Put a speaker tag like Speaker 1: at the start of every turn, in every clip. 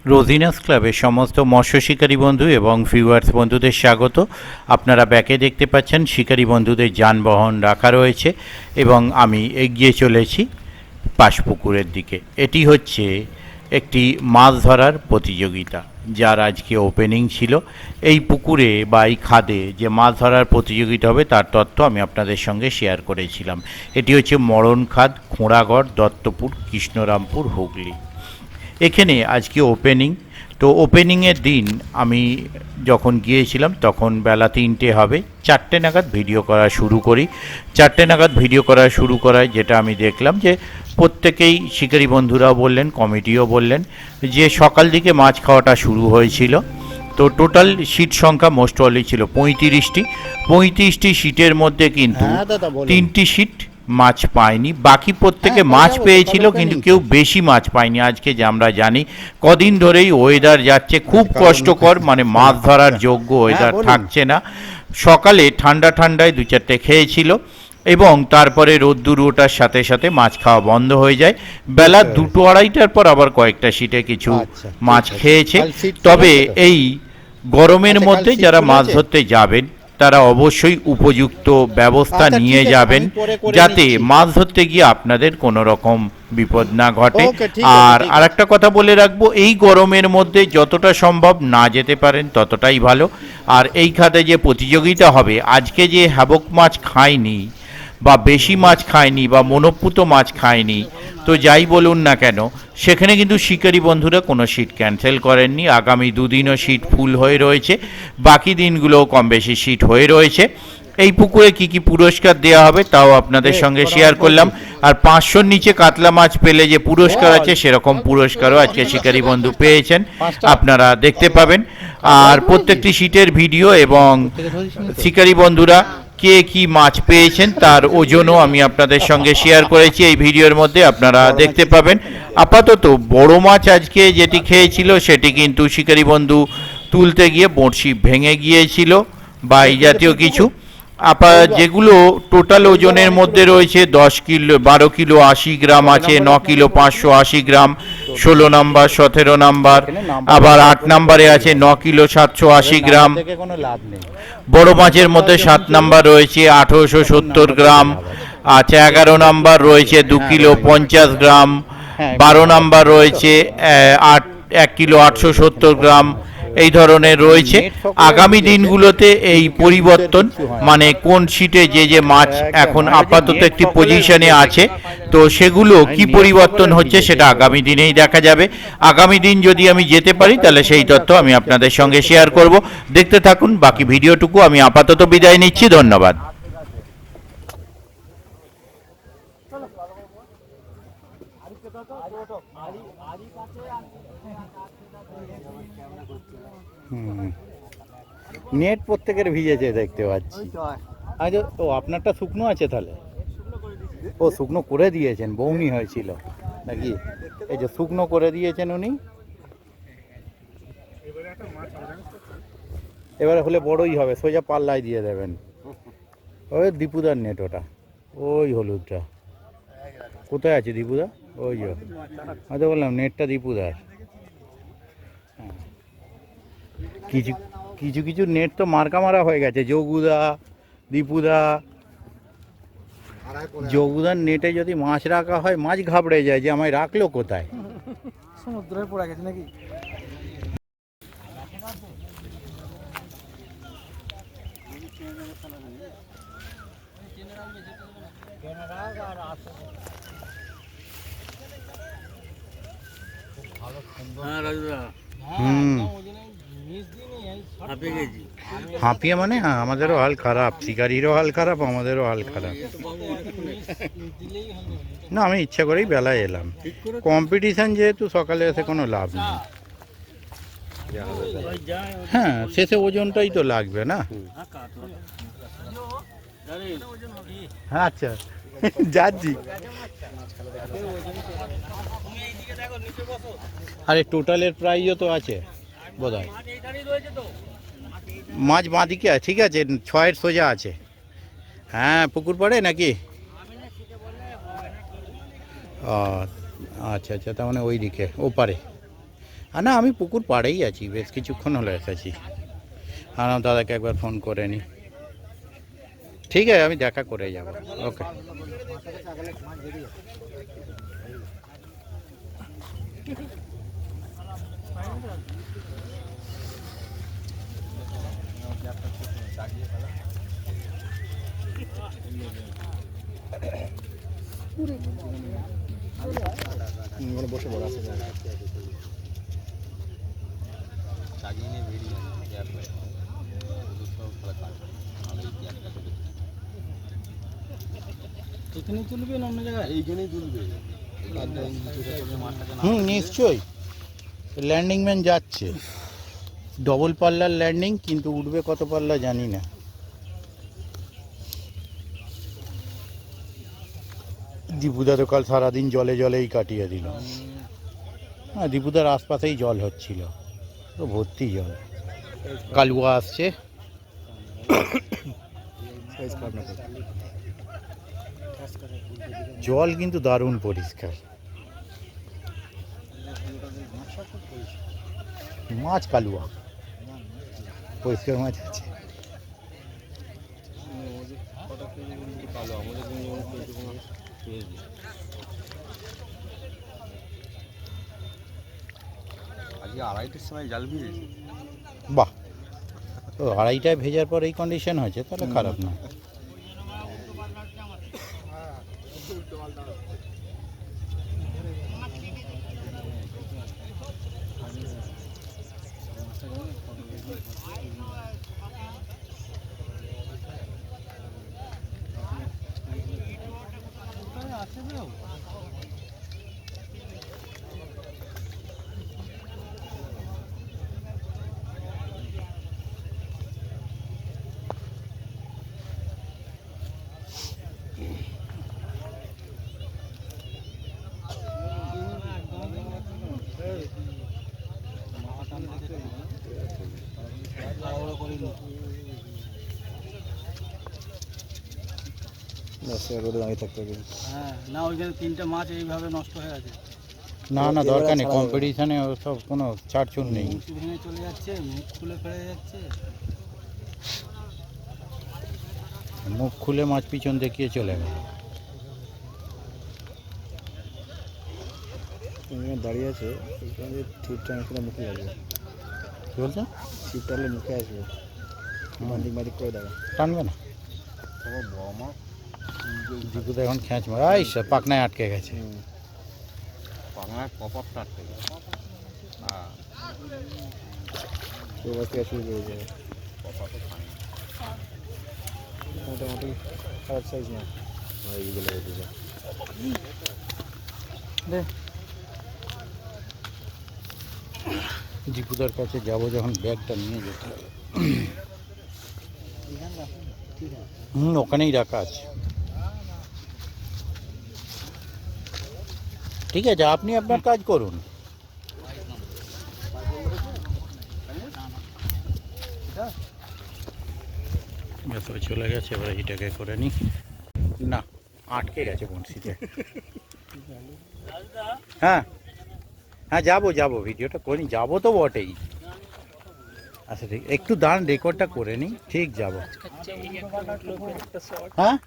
Speaker 1: রোজিনাস ক্লাবের সমস্ত মৎস্য শিকারী বন্ধু এবং ভিউয়ার্স বন্ধুদের স্বাগত। আপনারা ব্যাকে দেখতে পাচ্ছেন শিকারী বন্ধুদের যানবাহন রাখা রয়েছে এবং আমি এগিয়ে চলেছি পাশপুকুরের দিকে। এটি হচ্ছে একটি মাছ ধরার প্রতিযোগিতা, যার আজকে ওপেনিং ছিল। এই পুকুরে বা এই খাদে যে মাছ ধরার প্রতিযোগিতা হবে তার তথ্য আমি আপনাদের সঙ্গে শেয়ার করেছিলাম। এটি হচ্ছে মরণ খাদ, খোঁড়াগড়, দত্তপুর, কৃষ্ণরামপুর, হুগলি। এখানে আজকে ওপেনিং। তো ওপেনিংয়ের দিন আমি যখন গিয়েছিলাম তখন বেলা 3টে হবে, 4টে নাগাদ ভিডিও করা শুরু করি। 4টে নাগাদ ভিডিও করা শুরু করায় যেটা আমি দেখলাম যে প্রত্যেকেই শিকারী বন্ধুরাও বললেন, কমিটিও বললেন যে সকাল দিকে মাছ খাওয়াটা শুরু হয়েছিল। তো টোটাল সিট সংখ্যা মোস্ট অলি ছিল 35টি। 35টি সিটের মধ্যে কিন্তু 3টি সিট মাছ পায়নি, বাকি প্রত্যেকে মাছ পেয়েছিল, কিন্তু কেউ বেশি মাছ পায়নি। আজকে যে আমরা জানি কদিন ধরেই ওয়েদার যাচ্ছে খুব কষ্টকর, মানে মাছ ধরার যোগ্য ওয়েদার থাকছে না। সকালে ঠান্ডা ঠান্ডায় 2-4টে খেয়েছিল এবং তারপরে রোদ্দুর ওঠার সাথে সাথে মাছ খাওয়া বন্ধ হয়ে যায়। বেলা 2-2-2:30টার পর আবার কয়েকটা সিটে কিছু মাছ খেয়েছে। তবে এই গরমের মধ্যে যারা মাছ ধরতে যাবেন তারা অবশ্যই উপযুক্ত ব্যবস্থা নিয়ে যাবেন, যাতে মাছ ধরতে গিয়ে আপনাদের কোনো রকম বিপদ না ঘটে। আর আরেকটা কথা বলে রাখবো, এই গরমের মধ্যে যতটা সম্ভব না যেতে পারেন ততটাই ভালো। আর এই খাতে যে প্রতিযোগিতা হবে, আজকে যে হ্যাবক মাছ খায়নি বা বেশি মাছ খায়নি বা মনোপুত মাছ খায়নি, তো যাই বলুন না কেন, সেখানে কিন্তু শিকারী বন্ধুরা কোনো সিট ক্যান্সেল করেননি। আগামী দুদিনও সিট ফুল হয়ে রয়েছে, বাকি দিনগুলোও কম বেশি সিট হয়ে রয়েছে। এই পুকুরে কি কি পুরস্কার দেওয়া হবে তাও আপনাদের সঙ্গে শেয়ার করলাম। আর 500-র নিচে কাতলা মাছ পেলে যে পুরস্কার আছে সেরকম পুরস্কারও আজকে শিকারী বন্ধু পেয়েছেন, আপনারা দেখতে পাবেন। আর প্রত্যেকটি সিটের ভিডিও এবং শিকারী বন্ধুরা কে কি মাছ পেয়েছেন তার ওজনও আমি আপনাদের সঙ্গে শেয়ার করেছি এই ভিডিওর মধ্যে, আপনারা দেখতে পাবেন। আপাতত বড় মাছ আজকে যেটি খেয়েছিল সেটি কিন্তু শিকারী বন্ধু তুলতে গিয়ে বড়শি ভেঙে গিয়েছিল বা এই জাতীয় কিছু। যেগুলো টোটাল ওজনের মধ্যে রয়েছে 10 কিলো, 12 কিলো 80 গ্রাম আছে, 9 কিলো 580 গ্রাম, 16 নাম্বার, 17 নাম্বার, আবার 8 নাম্বারে আছে 9 কিলো 780 গ্রাম। বড় মাছের মধ্যে 7 নাম্বার রয়েছে 1870 গ্রাম, আচ্ছা 11 নাম্বার রয়েছে 2 কিলো 50 গ্রাম, 12 নাম্বার রয়েছে 1 কিলো 870 গ্রাম, এই ধরনের রয়েছে। আগামী দিনগুলোতে এই পরিবর্তন, মানে কোন সিটে যে যে মাছ এখন আপাতত একটি পজিশনে আছে, তো সেগুলো কি পরিবর্তন হচ্ছে সেটা আগামী দিনেই দেখা যাবে। আগামী দিন যদি আমি যেতে পারি তাহলে সেই তথ্য আমি আপনাদের সঙ্গে শেয়ার করব। দেখতে থাকুন বাকি ভিডিওটুকু। আমি আপাতত বিদায় নিচ্ছি, ধন্যবাদ। নেট প্রত্যেকের ভিজেছে দেখতে পাচ্ছি। আচ্ছা, ও আপনারটা শুকনো আছে তাহলে? ও শুকনো করে দিয়েছেন, বৌনি হয়েছিল নাকি? এই যে শুকনো করে দিয়েছেন উনি। এবারে হলে বড়ই হবে, সোজা পাল্লায় দিয়ে দেবেন। ওই দীপুদার নেট ওটা, ওই হলুদটা। কোথায় আছে দীপুদা? ওই যে আমি তো বললাম নেটটা দীপুদার। কিছু কিছু কিছু নেট তো মার্কা মারা হয়ে গেছে, যোগুদা, দীপুদা। যোগুদার নেটে যদি মাছ রাখা হয় মাছ ঘাবড়ে যায় যে আমায় রাখলো কোথায়। সমুদ্রে পড়ে গেছে নাকি? হাঁপিয়ে মানে আমাদেরও হাল খারাপ, শিকারিরও হাল খারাপ, আমাদেরও হাল খারাপ। না, আমি ইচ্ছা করেই বেলায় এলাম। কম্পিটিশন যেহেতু সকালে এসে কোনো লাভ নেই। হ্যাঁ, শেষে ওজনটাই তো লাগবে না। হ্যাঁ আচ্ছা, যাচ্ছি। আরে টোটালের প্রাইজও তো আছে বোধহয়। মাছ বাঁদিকে আছে, ঠিক আছে, 6-এর সোজা আছে। হ্যাঁ, পুকুর পাড়ে নাকি? ও আচ্ছা আচ্ছা, তার মানে ওই দিকে ওপারে। না, আমি পুকুর পাড়েই আছি, বেশ কিছুক্ষণ হলো এসেছি। আমার দাদাকে একবার ফোন করে নি। ঠিক আছে, আমি দেখা করে যাব। ওকে।
Speaker 2: বসে বড় আছে এখানেই তুলবে না অন্য জায়গায়? এইখানেই তুলবে।
Speaker 1: নিশ্চয়ই। ল্যান্ডিং ম্যান যাচ্ছে, ডবল পাল্লার ল্যান্ডিং, কিন্তু উঠবে কত পাল্লা জানি না। দীপুদা তো কাল সারাদিন জলে জলেই কাটিয়ে দিল। হ্যাঁ, দীপুদার আশপাশেই জল হচ্ছিল, তো ভর্তি জল। কালুয়া আসছে। জল কিন্তু দারুণ পরিষ্কার, মাছ কালুয়া পরিষ্কার মাছ আছে।
Speaker 2: আজকে 2:30টার সময় জাল ভিজেছে।
Speaker 1: বাহ, তো 2:30টায় ভেজার পর এই কন্ডিশন হয়েছে, তাহলে খারাপ না।
Speaker 2: রোদে দাঁড়িয়ে থাকতে হবে। হ্যাঁ, না ওইখানে 3টে মাছ এইভাবে নষ্ট হয়ে গেছে।
Speaker 1: না না, দরকার নেই, কম্পিটিশনে সব কোনো ছাড়ছুট নেই।
Speaker 2: ভেঙে চলে যাচ্ছে, মুখ খুলে ফেলে যাচ্ছে।
Speaker 1: মুখ খুলে মাছ পিছন দেখিয়ে চলে গেল।
Speaker 2: দাঁড়িয়ে আছে, ছিপটা আসলে মুখে লাগবে।
Speaker 1: কি বলছো?
Speaker 2: ছিপটা হলে মুখে আসবে, বান্দিক বাদিক করে দেবে,
Speaker 1: টানবে না। দীপুদা এখন খ্যাঁচ মারা, পাকনায় আটকে গেছে।
Speaker 2: পাকনায় কপারটা আটকে গেছে। হ্যাঁ, ওই থেকে শুরু করে যাবে। কপার তো খায় না, মোটামুটি খারাপ সাইজ না। এইগুলো
Speaker 1: দে, দীপুদার কাছে যাবো যখন, ব্যাগটা নিয়ে যেতে হবে। ওখানেই রাখা আছে। ঠিক আছে, আপনি আপনার কাজ করুন। চলে গেছে, এবার এটাকে করে নি। না, আটকে গেছে বনশিতে। হ্যাঁ হ্যাঁ, যাবো ভিডিওটা করি, যাবো তো বটেই। আচ্ছা ঠিক, একটু দাঁড়ান, রেকর্ডটা করে নিই, ঠিক যাব। হ্যাঁ,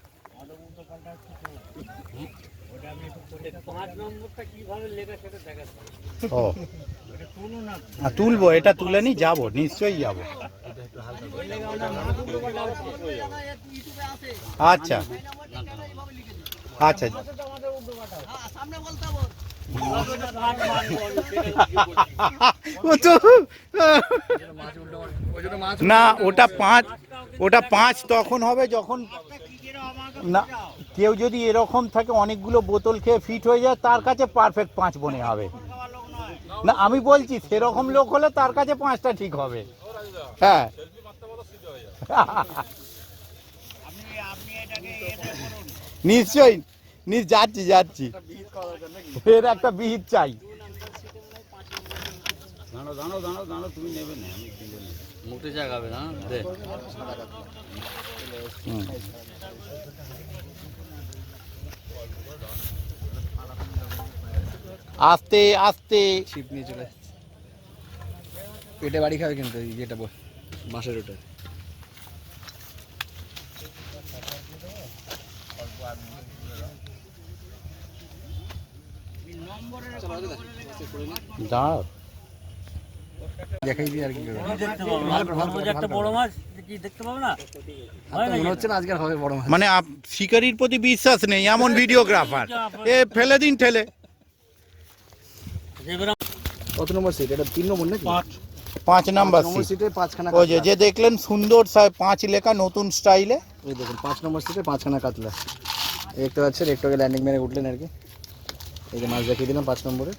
Speaker 1: ও তুলবো, এটা তুলে নি, যাবো, নিশ্চয়ই যাবো। আচ্ছা আচ্ছা, না ওটা 5 তখন হবে যখন, না কেউ যদি এরকম থাকে অনেকগুলো বোতল খেয়ে ফিট হয়ে যায়, তার কাছে পারফেক্ট 5 মনে হবে। না আমি বলছি, সেরকম লোক হলে তার কাছে 5টা ঠিক হবে। হ্যাঁ, নিশ্চয়ই যাচ্ছি, এর একটা বিহিত চাই।
Speaker 2: দাঁড়ো, তুমি নেবে না, আমি মুখে জাগাবে না।
Speaker 1: আস্তে আস্তে
Speaker 2: ছিপ নিয়ে চলে যাচ্ছে। পেটে বাড়ি খাবে কিন্তু এই যেটা মাছের ওটা।
Speaker 1: দাঁড়াও
Speaker 2: দেখাই দিই আর কি
Speaker 3: একটা বড় মাছ কি দেখতে পাবো না?
Speaker 2: মনে হচ্ছে না আজকে হবে বড় মাছ।
Speaker 1: মানে শিকারির প্রতি বিশ্বাস নেই এমন ভিডিওগ্রাফার, এ ফেলে দিন ঠেলে।
Speaker 2: কত নম্বর সিট এটা? 3 নম্বর নাকি?
Speaker 1: 5 নাম্বার সিট।
Speaker 2: সিটে 5খানা
Speaker 1: ওই যে দেখলেন সুন্দর 5 লেখা নতুন স্টাইলে।
Speaker 2: এই দেখুন 5 নম্বর সিটে 5খানা কাতলা দেখতে পাচ্ছেন। একটু আগে ল্যান্ডিং মেরে উঠলেন আর কি। এই যে মাছ দেখিয়ে দিলাম 5 নম্বরে।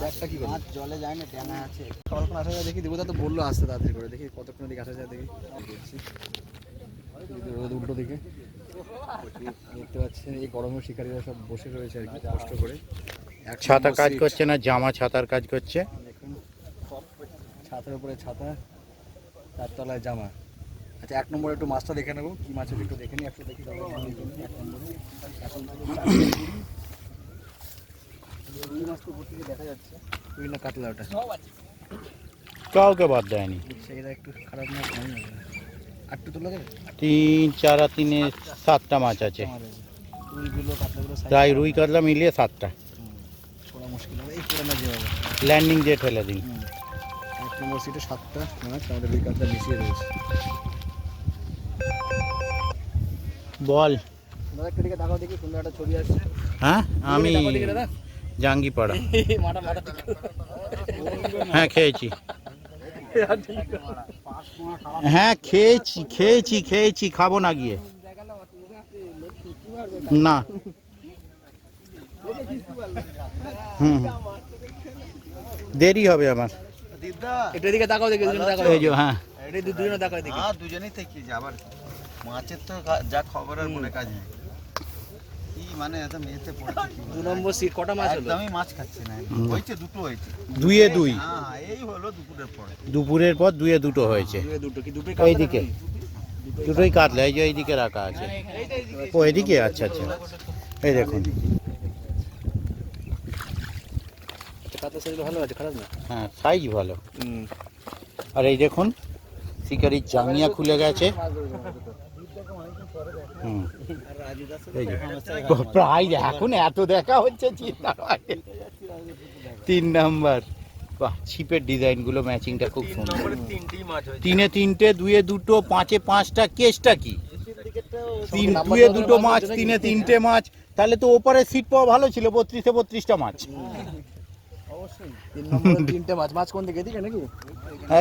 Speaker 2: ব্যাগটা কি করে? মাছ জলে যায় না, টানা আছে। কতক্ষণ আসা যায় দেখি, দেবতা তো বললো আসতে তাড়াতাড়ি করে। দেখি কতক্ষণ দিকে আসা যায় দেখি। রোদ উল্টো দিকে দেখতে পাচ্ছেন এই গরমে শিকারীরা সব বসে রয়েছে আর কি কষ্ট করে।
Speaker 1: ছাতা কাজ করছে না, জামা ছাতার কাজ করছে।
Speaker 2: দেখুন ছাতার উপরে ছাতা, তার তলায় জামা। আচ্ছা 1 নম্বরে একটু মাছটা দেখে নেবো, কি মাছ একটু দেখে নিই। একটু দেখি 1 নম্বরে এখন রুই মাছ তো উপর থেকে দেখা যাচ্ছে। রুই না কাতলা ওটা?
Speaker 1: কাউকে বাদ দেয়নি।
Speaker 2: সেটা একটু খারাপ মাছ নয়। আর একটু তোলা যাবে?
Speaker 1: 3 4 আর 3 7টা মাছ আছে।
Speaker 2: রুইগুলো কাতলাগুলো
Speaker 1: প্রায় রুই কাতলা মিলিয়ে 7টা।
Speaker 2: ছোড়া মুশকিল হবে এই পুরোনো যেভাবে।
Speaker 1: ল্যান্ডিং দিয়ে ঠেলে দিন।
Speaker 2: 1 নম্বর সিটে 7টা মাছ আমাদের রুই কাতলা মিশিয়ে রয়েছে।
Speaker 1: বল।
Speaker 2: দাদা একটু দিকে তাকাও দেখি, সুন্দর একটা ছবি আসছে।
Speaker 1: হ্যাঁ আমি
Speaker 2: দাদা
Speaker 1: জাঙ্গিপাড়া।
Speaker 2: মাথা ঠিক
Speaker 1: হ্যাঁ খেয়েছি, হ্যাঁ খেয়েছি খাবো না গিয়ে না। দেরি হবে আমার।
Speaker 2: একটু দিকে তাকাও দেখি, দুজনে তাকাও।
Speaker 1: এই যে হ্যাঁ
Speaker 2: এটা দুজনে তাকাও দেখি।
Speaker 4: হ্যাঁ দুজনেই থেকে যে আবার মাছের তো যা খবর আর মনে কাজ নেই। কি মানে একদম এতে পড়ছে কি
Speaker 2: 2 নম্বর সিট কটা মাছ হলো?
Speaker 4: একদমই মাছ খাচ্ছে না। হয়েছে দুটো হয়েছে।
Speaker 1: 2-এ 2।
Speaker 4: হ্যাঁ এই হলো দুপুরের পরে।
Speaker 1: দুপুরের পর 2-এ 2টো হয়েছে।
Speaker 2: দুটো কি দুটোই
Speaker 1: এইদিকে দুটোই কাটলে, এই যে এইদিকে রাখা আছে। ও এদিকে, আচ্ছা আচ্ছা। এই দেখুন
Speaker 2: কাতলা সাইজ ভালো আছে, খারাপ না।
Speaker 1: হ্যাঁ সাইজ ভালো। আর এই দেখুন শিকারির জাঙ্গিয়া খুলে গেছে। এই যে প্রায় এখন এত দেখা হচ্ছে 3 নাম্বার। বাহ ছিপের ডিজাইনগুলো ম্যাচিংটা খুব সুন্দর। 3-এ 3টে, 2-এ 2টো, 5-এ 5টা। কেসটা কি? 2-এ 2টো মাছ, 3-এ 3টে মাছ। তাহলে তো ওপারে সিট পাওয়া ভালো ছিল। 32-এ 32টা মাছ।
Speaker 2: 3 নম্বরে 3টে মাছ। মাছ কোন দিকে? এদিকে নাকি?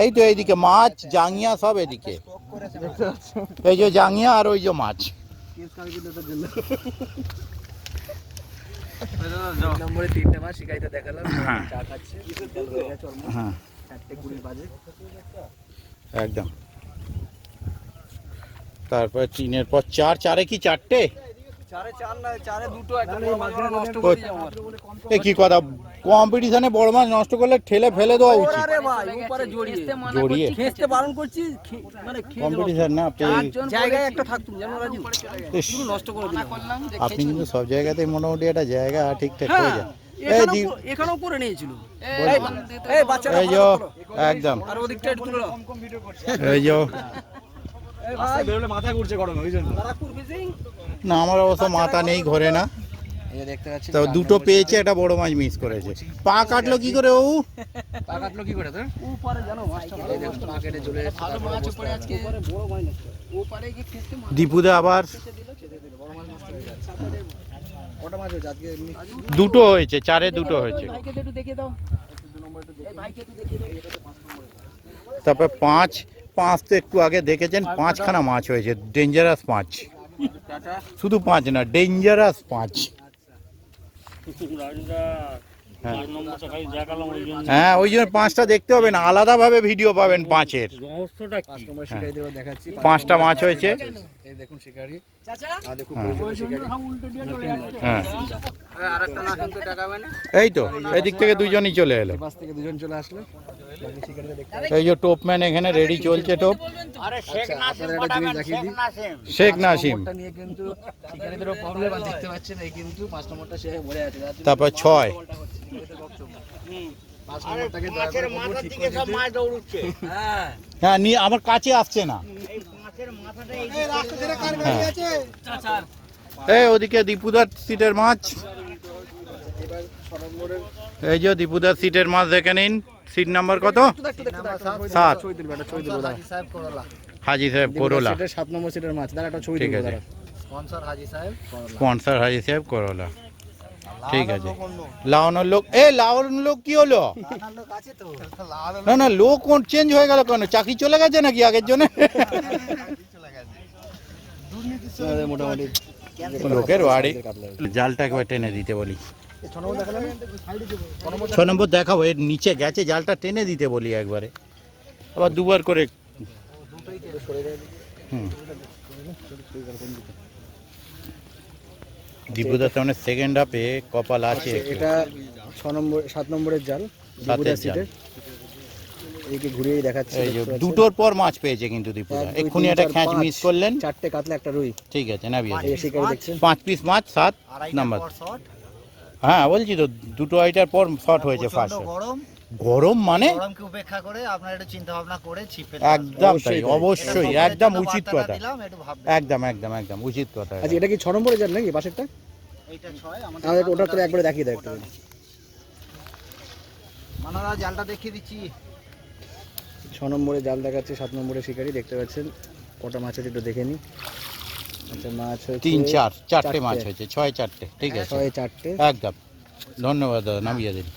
Speaker 1: এই তো এইদিকে মাছ জাঙ্গিয়া সব এদিকে। এই যে জাঙ্গিয়া আর ওই যে মাছ।
Speaker 2: 3 নম্বরে 3টে মাছ শিকারিতে দেখালাম। চা খাচ্ছে।
Speaker 1: হ্যাঁ
Speaker 2: 4:20 বাজে।
Speaker 1: একদম। তারপর 3-এর পর 4, 4-এ কি 4টে?
Speaker 2: 4-এ 4 না, 4-এ 2টো। একটা বড় মাছ নষ্ট করে দিই আমার।
Speaker 1: এ কি কথা, কম্পিটিশনে বড় মাছ নষ্ট করলে ঠেলে ফেলে দেওয়া উচিত।
Speaker 2: আরে ভাই উপরে জড়িয়ে
Speaker 1: জড়িয়ে
Speaker 2: খেতে বারণ করছি, মানে
Speaker 1: কম্পিটিশন না। আপনি
Speaker 2: জায়গায় একটা থাকতুম জানো রাজু,
Speaker 1: ইস,
Speaker 2: পুরো নষ্ট করে দিলাম।
Speaker 1: আপনি কিন্তু সব জায়গাতেই মোটামুটি একটা জায়গা ঠিকঠাক
Speaker 2: হ্যাঁ,
Speaker 1: হয়ে যায়। এই দি
Speaker 2: এখানেও করে নিয়েছিল।
Speaker 1: বলছি।
Speaker 2: এই বাচ্চাটা
Speaker 1: এই যে একদম
Speaker 2: আর ওদিকটা একটু তুলে দাও।
Speaker 1: এই যে
Speaker 2: এই ভাই বেরোলে মাথা ঘুরছে গরমে ওই জন্য।
Speaker 1: না আমার অবশ্য মাথা নেই ঘরে না।
Speaker 2: এই দেখতে পাচ্ছেন
Speaker 1: তো দুটো পেয়েছে, একটা বড় মাছ মিস করেছে। পা কাটলো কি করে ও?
Speaker 2: পা কাটলো কি করে তোর? উপরে জানো মাছটা ভালো, দেখুন পা কেটে চলে যাচ্ছে। ভালো মাছ উপরে আজকে উপরে বড় মাছ না। উপরে গিয়ে খেতে মাছ
Speaker 1: দীপুদা আবার
Speaker 2: বড় মাছ নষ্ট হয়ে যাচ্ছে। কটা মাছ হয়েছে আজকে?
Speaker 1: দুটো হয়েছে, 4-এ 2টো হয়েছে।
Speaker 2: ভাইকে একটু দেখিয়ে দাও। 2 নম্বরটা এই ভাইকে একটু দেখিয়ে দাও। এটা তো 5 নম্বর।
Speaker 1: তারপর 5 তো একটু আগে দেখেছেন 5খানা মাছ হয়েছে। Dangerous 5,
Speaker 2: tata.
Speaker 1: শুধু 5 না, ডেঞ্জারাস 5। হ্যাঁ ওই জন্য 5টা দেখতে হবে না, আলাদাভাবে ভিডিও পাবেন 5-এর।
Speaker 3: রহস্যটা কি?
Speaker 2: 5 নম্বর শিকারি দেব দেখাচ্ছি।
Speaker 1: 5টা মাছ হয়েছে।
Speaker 2: এই দেখুন শিকারি। চাচা আর দেখুন
Speaker 1: হ্যাঁ।
Speaker 2: শিকারি।
Speaker 1: হ্যাঁ
Speaker 2: আরেকটা না কিন্তু টাকা হবে না।
Speaker 1: এই তো এদিক থেকে দুজনই চলে এলো।
Speaker 2: পাশ থেকে দুজন চলে আসলো। বাকি শিকারিদের দেখতে
Speaker 1: এই যে টোপম্যান এখানে রেডি চলছে টোপ।
Speaker 3: আরে শেখ
Speaker 2: আচ্ছা,
Speaker 3: নাসিম
Speaker 2: আপনাদের একটা
Speaker 3: পাঠাবেন,
Speaker 2: জিনিস দেখিয়ে
Speaker 3: শেখ
Speaker 2: দিই।
Speaker 3: নাসিম।
Speaker 1: শেখ নাসিম,
Speaker 2: নম্বরটা নিয়ে কিন্তু শিকারিদেরও প্রবলেম, আর দেখতে পাচ্ছেন এই কিন্তু 5 নম্বরটা সে মরে আছে, যার জন্য
Speaker 1: তারপর
Speaker 2: মাছ
Speaker 1: 6
Speaker 2: উল্টা করছে, শিকারিদের বকচক।
Speaker 3: হুম।
Speaker 2: 5
Speaker 3: আরে
Speaker 2: নম্বরটাকে দয়া
Speaker 3: মাছের
Speaker 2: করে বলবো
Speaker 3: মাথার
Speaker 2: ঠিক
Speaker 3: দিকে
Speaker 2: করে
Speaker 3: সব
Speaker 2: দিতে।
Speaker 3: মাছ দৌড়চ্ছে। হ্যাঁ,
Speaker 1: হ্যাঁ নিয়ে আমার কাছে আসছে না।
Speaker 3: এই মাছের মাথাটা এই
Speaker 1: হ্যাঁ
Speaker 3: চাচার।
Speaker 1: এই ওদিকে দীপুদার সিটের মাছ,
Speaker 2: এবার 6 নম্বরের
Speaker 1: এই যে দীপুদার সিটের মাছ দেখে নিন। সিট নাম্বার কত? 7
Speaker 2: ছবি তুলবে, একটা ছবি তুলবো দাঁড়া।
Speaker 1: হাজি সাহেব করোলা।
Speaker 2: সিটের 7 নম্বর সিটের মাছ, দাঁড়া একটা ছবি
Speaker 1: ঠিক
Speaker 2: তুলবো
Speaker 1: আছে।
Speaker 2: দাঁড়া। স্পন্সর হাজি সাহেব করলা।
Speaker 1: স্পন্সর হাজি সাহেব করোলা। ঠিক আছে। লাউনের লোক, এ লাউনের লোক কি হলো? না না লোক কোন চেঞ্জ হয়ে গেল কেন? চাকরি চলে গেছে নাকি আগের জন্য?
Speaker 2: আমাদের মোটামুটি
Speaker 1: লোকের বাড়ি।
Speaker 2: কাতলা।
Speaker 1: জালটা একবার টেনে দিতে বলি।
Speaker 2: 6 নম্বর দেখালাম।
Speaker 1: 6 নম্বর দেখাবো, এর নিচে গেছে, জালটা টেনে দিতে বলি একবারে, আবার দুবার করে। হুম দীপুদার সামনে সেকেন্ড হাফে কপাল আছে একটু।
Speaker 2: এটা 6 নম্বর 7 নম্বরের জাল,
Speaker 1: সাতের
Speaker 2: দীপুদার
Speaker 1: জাল।
Speaker 2: সিটের। এইকে ঘুরিয়েই দেখাচ্ছি।
Speaker 1: এই যে
Speaker 2: দেখতে পাচ্ছেন।
Speaker 1: দুটোর পর মাছ পেয়েছে কিন্তু দীপুদা।
Speaker 2: 1, 2,
Speaker 1: এক্ষুনি
Speaker 2: 3,
Speaker 1: একটা
Speaker 2: 4,
Speaker 1: খ্যাঁচ
Speaker 2: 5,
Speaker 1: মিস করলেন।
Speaker 2: 4টে কাতলা, একটা রুই।
Speaker 1: ঠিক আছে, নামিয়ে
Speaker 2: এই শিকারি দেখছেন।
Speaker 1: 5 পিস মাছ 7 নাম্বার। হ্যাঁ বলছি তো, দুটো আইটার পর শর্ট হয়েছে ফার্স্ট।
Speaker 4: গরম
Speaker 1: গরম মানে
Speaker 4: গরমকে উপেক্ষা করে আপনারা একটু চিন্তা ভাবনা করে ছিপে
Speaker 1: একদম তাই,
Speaker 2: অবশ্যই তাই।
Speaker 1: অবশ্যই একদম উচিত কথা।
Speaker 4: দিলাম একটু ভাববেন।
Speaker 1: একদম একদম একদম উচিত কথা।
Speaker 2: আচ্ছা, এটা কি 6 নম্বরের জাল নাকি পাশেরটা?
Speaker 4: এইটা 6 আমাদের
Speaker 2: আমাদের ওটা তো একবারে দেখিয়ে দাও একটু।
Speaker 4: মানারা জালটা দেখিয়ে দিচ্ছি।
Speaker 2: 6 নম্বরে জাল দেখাচ্ছে, 7 নম্বরে শিকারি দেখতে পাচ্ছেন। কটা মাছ আছে একটু দেখে নিই। আচ্ছা, মাছ হয়েছে
Speaker 1: 3 4 4টে মাছ হয়েছে, 6 4টে। ঠিক আছে
Speaker 2: 6 4টে।
Speaker 1: একদম। ধন্যবাদ দাদা, নামিয়ে দিন।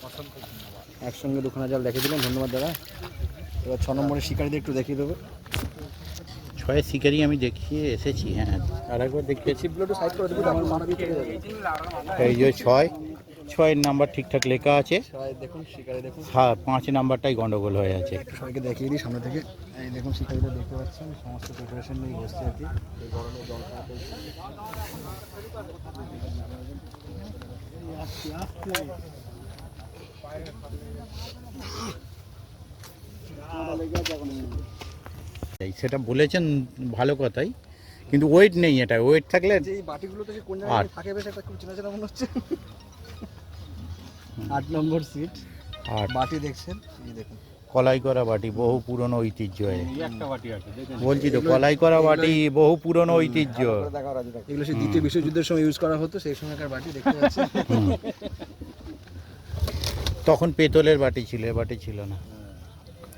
Speaker 2: একসঙ্গে দুখানা জাল দেখিয়ে দিলেন, ধন্যবাদ দাদা। এবার 6 নম্বরের শিকারিদের একটু দেখিয়ে দেবো।
Speaker 1: 6 শিকারি আমি দেখিয়ে এসেছি। হ্যাঁ আরেকবার দেখিয়েছি।
Speaker 2: ছিপগুলো একটু সাইড করে দেবো, আমার মাথা দিয়ে চলে যাবে।
Speaker 1: এই যে 6 নাম্বার ঠিকঠাক লেখা আছে।
Speaker 2: সবাই দেখুন, শিকারি দেখুন।
Speaker 1: 5 নাম্বারটাই গন্ডগোল হয়ে আছে।
Speaker 2: একটু সবাইকে দেখিয়ে দিই সামনে থেকে। এই দেখুন শিকারিদের দেখতে পাচ্ছেন, সমস্ত প্রিপারেশন নিয়ে বসছে আর কি। এই গরমে জল খাওয়া চলছে।
Speaker 1: সেটা বলেছেন ভালো কথাই, কিন্তু ওয়েট নেই। এটা ওয়েট থাকলে
Speaker 2: যে এই বাটিগুলোতে যে কোন
Speaker 1: আট।
Speaker 2: জায়গায় থাকে বেশ একটা খুব চেনা চেনা মনে হচ্ছে। 8 নম্বর সিট।
Speaker 1: আর
Speaker 2: বাটি দেখছেন, এই দেখুন।
Speaker 1: কলাই করা বাটি বহু পুরনো ঐতিহ্য।
Speaker 3: একটা বাটি আছে দেখেন।
Speaker 1: বলছি তো, কলাই করা বাটি বহু পুরনো ঐতিহ্য।
Speaker 2: এগুলো সেই দ্বিতীয় বিশ্বযুদ্ধের সময় ইউজ করা হতো, সেই সময়কার বাটি দেখতে পাচ্ছেন।
Speaker 1: হুম। তখন পেতলের বাটি ছিল, এ বাটি ছিল না।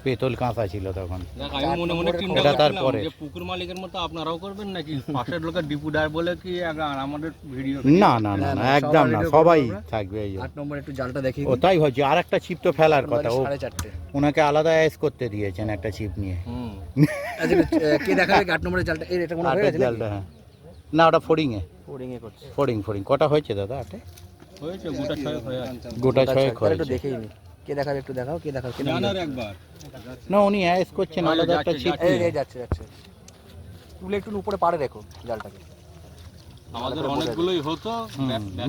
Speaker 1: পেতল কাঁচা ছিল তখন।
Speaker 3: দেখ, আমি মনে মনে চিন্তা
Speaker 1: এটা
Speaker 3: করছিলাম
Speaker 1: তারপরে।
Speaker 3: যে পুকুর মালিকের মতো আপনারাও করবেন নাকি পাশের লোকের ডিপু ডায় বলে কি আমাদের ভিডিও
Speaker 1: না না না না একদম না,
Speaker 2: সবার
Speaker 1: সবাই
Speaker 2: video করবো
Speaker 1: থাকবে। এই যে
Speaker 2: 8 নম্বর একটু জালটা দেখিয়ে
Speaker 1: ও তাই হচ্ছে, আর একটা ছিপ তো ফেলার কথা। ও
Speaker 2: 4:30।
Speaker 1: ওনাকে আলাদা অ্যাস করতে দিয়েছেন একটা ছিপ নিয়ে।
Speaker 2: আচ্ছা, কে দেখাবে 8 নম্বরের জালটা? এই এটা মনে হয়ে
Speaker 1: আটের
Speaker 2: গেছে নাকি?
Speaker 1: জালটা, হ্যাঁ না ওটা ফড়িংয়ে।
Speaker 2: বোর্ডিং এ করছে।
Speaker 1: ফড়িং কটা হয়েছে দাদা? আটে
Speaker 3: হয়েছে গোটা ছয় হয়ে আছে।
Speaker 1: গোটা
Speaker 2: আচ্ছা,
Speaker 1: 6
Speaker 2: তাহলে একটু
Speaker 1: হয়েছে।
Speaker 2: দেখেই নি। কে দেখাবে একটু দেখাও, কে দেখাও, কে দেখাবে?
Speaker 3: জানার একবার
Speaker 1: না উনি অ্যাস করছেন আলাদা একটা ছিপ
Speaker 2: এই
Speaker 1: নিয়ে।
Speaker 2: এই যাচ্ছে যাচ্ছে। তুলে একটু উপরে পাড়ে রেখো জালটাকে।
Speaker 3: আমাদের অনেকগুলোই হতো।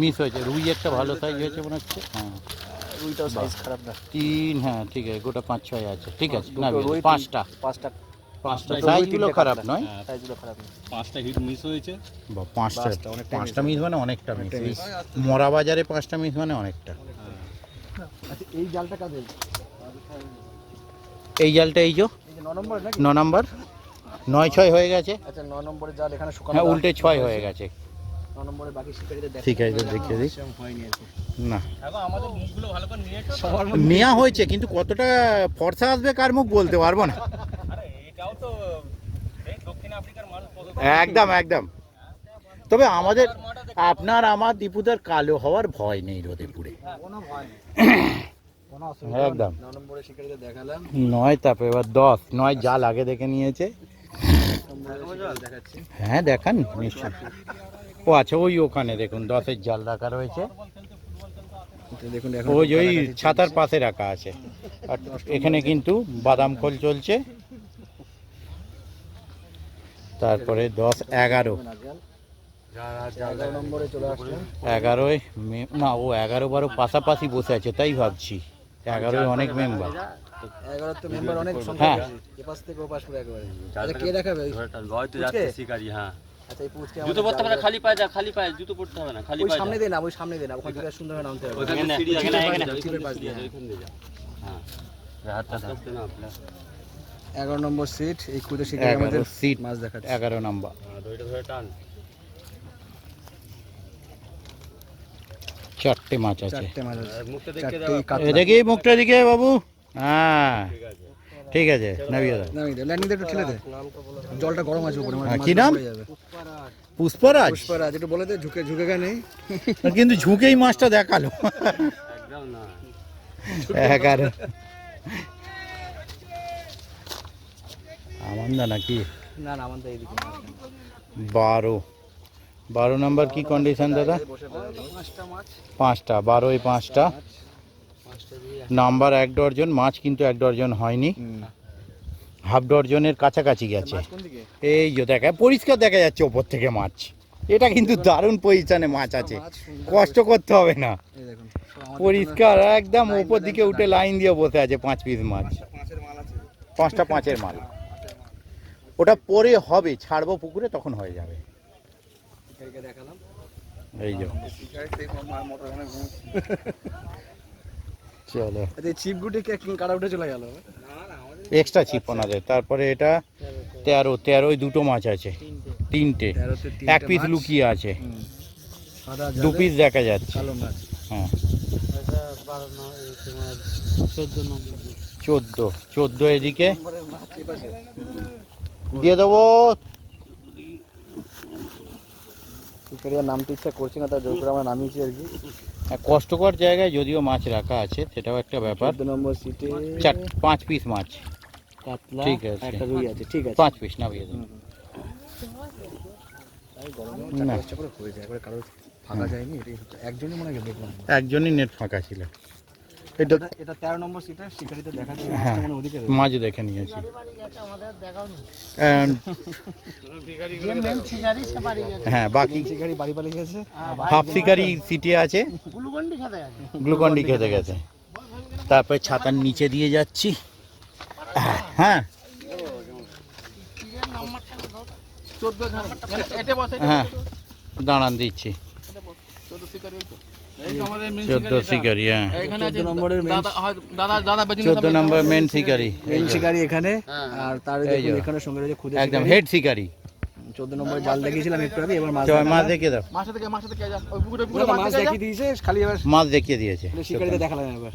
Speaker 1: মিস হয়েছে। রুই একটা ভালো সাইজ হয়েছে মনে হচ্ছে। হ্যাঁ
Speaker 2: রুইটাও সাইজ খারাপ না।
Speaker 1: 3, হ্যাঁ ঠিক আছে, গোটা 5-6 আছে। ঠিক আছে না,
Speaker 2: দুটো রুই,
Speaker 1: 5টা।
Speaker 2: 5টা
Speaker 1: সাইজগুলো খারাপ নয়।
Speaker 2: সাইজগুলো খারাপ না।
Speaker 3: 5টা হিট মিস হয়েছে।
Speaker 1: বা 5টা,
Speaker 2: পাঁচটা, অনেকটাই
Speaker 1: 5টা মিস মানে অনেকটা মিস।
Speaker 2: অনেকটাই miss।
Speaker 1: মরা বাজারে 5টা মিস মানে অনেকটা।
Speaker 2: আচ্ছা, এই জালটা কাদের?
Speaker 1: এই জালটা এই যে
Speaker 2: এই যে 9 নম্বর নাকি?
Speaker 1: 9 নাম্বার, 9-6 হয়ে গেছে।
Speaker 2: আচ্ছা, 9 নম্বরের জাল এখানে শুকানো।
Speaker 1: হ্যাঁ উল্টে 6 হয়ে গেছে।
Speaker 2: 9 নম্বরের বাকি শিকারীদের দেখা।
Speaker 1: শিকারীদের দেখিয়ে দিই।
Speaker 2: সেরকম হয়নি আর কি।
Speaker 1: না
Speaker 3: এখন আমাদের মুখগুলো ভালো করে নিয়েছো।
Speaker 2: সবার
Speaker 1: নেওয়া হয়েছে, কিন্তু কতটা ফর্সা আসবে কার মুখ বলতে পারবো না।
Speaker 3: আরে এটাও তো এই দক্ষিণ আফ্রিকার মানুষ কত
Speaker 1: একদম একদম। তবে আমাদের, আপনার আমার দীপুদার কালো হওয়ার ভয় নেই রোদে পুড়ে।
Speaker 2: কোনো ভয় নেই, কোনো অসুবিধা নেই।
Speaker 1: একদম।
Speaker 2: 9 নম্বরের শিকারীদের দেখালাম।
Speaker 1: 9 তারপরে এবার 10। 9 জাল আগে দেখে নিয়েছে।
Speaker 2: 10 নম্বরের শিকারীদের দেখাচ্ছি।
Speaker 1: হ্যাঁ দেখান নিশ্চয়। ও আচ্ছা, ওই ওখানে দেখুন 10-এর জাল রাখা রয়েছে।
Speaker 2: এটা দেখুন এখন
Speaker 1: ওই ওই ছাতার পাশে রাখা আছে। আর এখানে কিন্তু বাদাম খোল চলছে। তারপরে 10, 11।
Speaker 2: 11 নম্বরে চলে আসলাম।
Speaker 1: 11 না, ও 11-12 পাশাপাশি বসে আছে তাই ভাবছি। 11 অনেক মেম্বার।
Speaker 3: তো
Speaker 2: 11 তো মেম্বার অনেক
Speaker 1: হ্যাঁ।
Speaker 2: সংখ্যা বেশি। এ পাশ থেকে ও পাশ করে একেবারে। আচ্ছা কে দেখাবে?
Speaker 5: হয়তো যাচ্ছে শিকারি, হ্যাঁ।
Speaker 2: আচ্ছা এই পুচকে
Speaker 5: জুতো পরতে হবে না, খালি পায়ে যা, খালি পায়ে জুতো পরতে হবে না, খালি
Speaker 2: ওই
Speaker 5: পায়ে
Speaker 2: সামনে
Speaker 5: যা।
Speaker 2: দে না, ওই সামনে দে না, ওখান থেকে সুন্দর নামতে হবে।
Speaker 5: ওখানে
Speaker 2: চিপের
Speaker 5: সিঁড়ি আছে,
Speaker 2: পাশ
Speaker 5: এখানে
Speaker 2: দিয়ে, চিপের পাশ দিয়ে।
Speaker 5: ওইখান দিয়ে যা। হ্যাঁ, হাতটা আস্তে না আপনার।
Speaker 2: 11 নম্বর সিট এই খুদে শিকারি আমাদের
Speaker 1: 11 সিট,
Speaker 2: মাছ দেখাচ্ছে।
Speaker 1: 11 নম্বর।
Speaker 5: দড়িটা ধরে টান।
Speaker 1: চারটে মাছ আছে।
Speaker 2: চারটে মাছ আছে।
Speaker 5: আর মুখটা দেখে
Speaker 2: চারটেই
Speaker 5: দাও।
Speaker 2: কাতলা।
Speaker 1: এদিকে মুখটা দিকে বাবু। হ্যাঁ ঠিক আছে, নামিয়ে দাও।
Speaker 2: নামিয়ে দে, ল্যান্ডিং দে একটু ঠেলে দে। জলটা গরম আছে উপরে,
Speaker 1: হ্যাঁ,
Speaker 2: মাছ
Speaker 1: কি নাম?
Speaker 2: পড়ে যাবে।
Speaker 1: পুষ্পরাজ।
Speaker 2: পুষ্পরাজ একটু বলে দে, ঝুঁকে ঝুঁকে গা নেই।
Speaker 1: কিন্তু ঝুঁকেই মাছটা দেখালো।
Speaker 5: একদম না।
Speaker 1: 11 আমান্দা নাকি?
Speaker 2: না না আমাদের এইদিকে মাছ নেই।
Speaker 1: 12 নম্বর কি কন্ডিশন দাদা?
Speaker 2: বসে পড়ে পাঁচটা মাছ,
Speaker 1: 5টা, 12 এই 5টা
Speaker 2: পাঁচটা দিয়ে
Speaker 1: নাম্বার 1 ডজন, মাছ কিন্তু 1 ডজন হয়নি, হাফ ডজনের কাছাকাছি গেছে।
Speaker 2: মাছ কোন দিকে?
Speaker 1: এই যে দেখা পরিষ্কার দেখা যাচ্ছে ওপর থেকে মাছ। এটা কিন্তু দারুণ পজিশনে মাছ আছে,
Speaker 2: মাছ সুন্দর
Speaker 1: কষ্ট করতে হবে না,
Speaker 2: এই দেখুন সব আমাদের
Speaker 1: পরিষ্কার একদম ওপর দিকে উঠে লাইন দিয়ে বসে আছে 5 পিস মাছ।
Speaker 2: পাঁচের মাল আছে।
Speaker 1: 5টা 5-এর মাল। ওটা পরে হবে, ছাড়বো পুকুরে তখন হয়ে যাবে।
Speaker 2: শিকারিকে দেখালাম।
Speaker 1: এই যে
Speaker 2: শিকারি সেই মোটর অনেক ঘুম।
Speaker 1: চলো,
Speaker 2: আচ্ছা এই চিপ গুটি কে কাটা উঠে চলে গেল?
Speaker 1: এক্সট্রা ছিপ ওনাদের। তারপরে এটা 13 দুটো মাছ আছে, তিনটে,
Speaker 2: 13 তে
Speaker 1: এক পিস
Speaker 2: মাছ।
Speaker 1: লুকিয়ে আছে,
Speaker 2: সাদা
Speaker 1: 2 পিস দেখা যাচ্ছে।
Speaker 2: কালো মাছ।
Speaker 1: হ্যাঁ 14 এদিকে
Speaker 2: নম্বরের মাছ এই পাশে।
Speaker 1: দিয়ে দেবো।
Speaker 2: শিকারিয়া নামতে ইচ্ছা করছি না, তার জোর করে আমরা নামিয়েছি আর কি।
Speaker 1: কষ্টকর জায়গায় যদিও মাছ রাখা আছে, সেটাও একটা ব্যাপার।
Speaker 2: 14 নম্বর সিটে
Speaker 1: 5 পিস মাছ,
Speaker 2: কাতলা
Speaker 1: ঠিক আছে।
Speaker 2: একটা রুই আছে, ঠিক আছে।
Speaker 1: 5 পিস নামিয়ে দেবো।
Speaker 2: তাই গরমে
Speaker 1: না।
Speaker 2: চেষ্টা করে হয়ে যায়, একবারে কারো ফাঁকা যায়নি, এটাই হচ্ছে। একজনই মনে হয় দেখলাম।
Speaker 1: একজনই নেট ফাঁকা ছিল। এটা
Speaker 2: এটা 13 নম্বর সিটে শিকারিতে দেখা যায়,
Speaker 1: হ্যাঁ,
Speaker 2: মাছটা মনে হয় ওদিকে
Speaker 1: মাছ দেখে নিয়েছি। And হ্যাঁ বাকি
Speaker 2: শিকারি বাড়ি পালিয়ে গেছে।
Speaker 1: হাফ শিকারি সিটে আছে, গ্লুকন্ডি খেতে গেছে। তারপরে ছাতার নিচে দিয়ে যাচ্ছি। হ্যাঁ হ্যাঁ দাঁড়ান দিচ্ছি। 14 শিকারি, হ্যাঁ
Speaker 2: 14 নম্বরের মেন
Speaker 1: 14 নম্বর মেন শিকারি, এই যে,
Speaker 2: শিকারি এখানে, আর তার
Speaker 1: এই যে।
Speaker 2: এখানে সঙ্গে রয়েছে খুদে
Speaker 1: একদম
Speaker 2: শিকারি।
Speaker 1: হেড শিকারি।
Speaker 2: 14 নম্বরে জাল দেখিয়েছিলাম একটু আগে, এবার মাছ
Speaker 1: চল
Speaker 2: দেখালাম।
Speaker 1: মাছ দেখিয়ে দাও।
Speaker 2: মাছ দেখিয়ে দিয়েছে, খালি এবার
Speaker 1: মাছ দেখিয়ে দিয়েছে।
Speaker 2: শিকারিতে দেখালাম এবার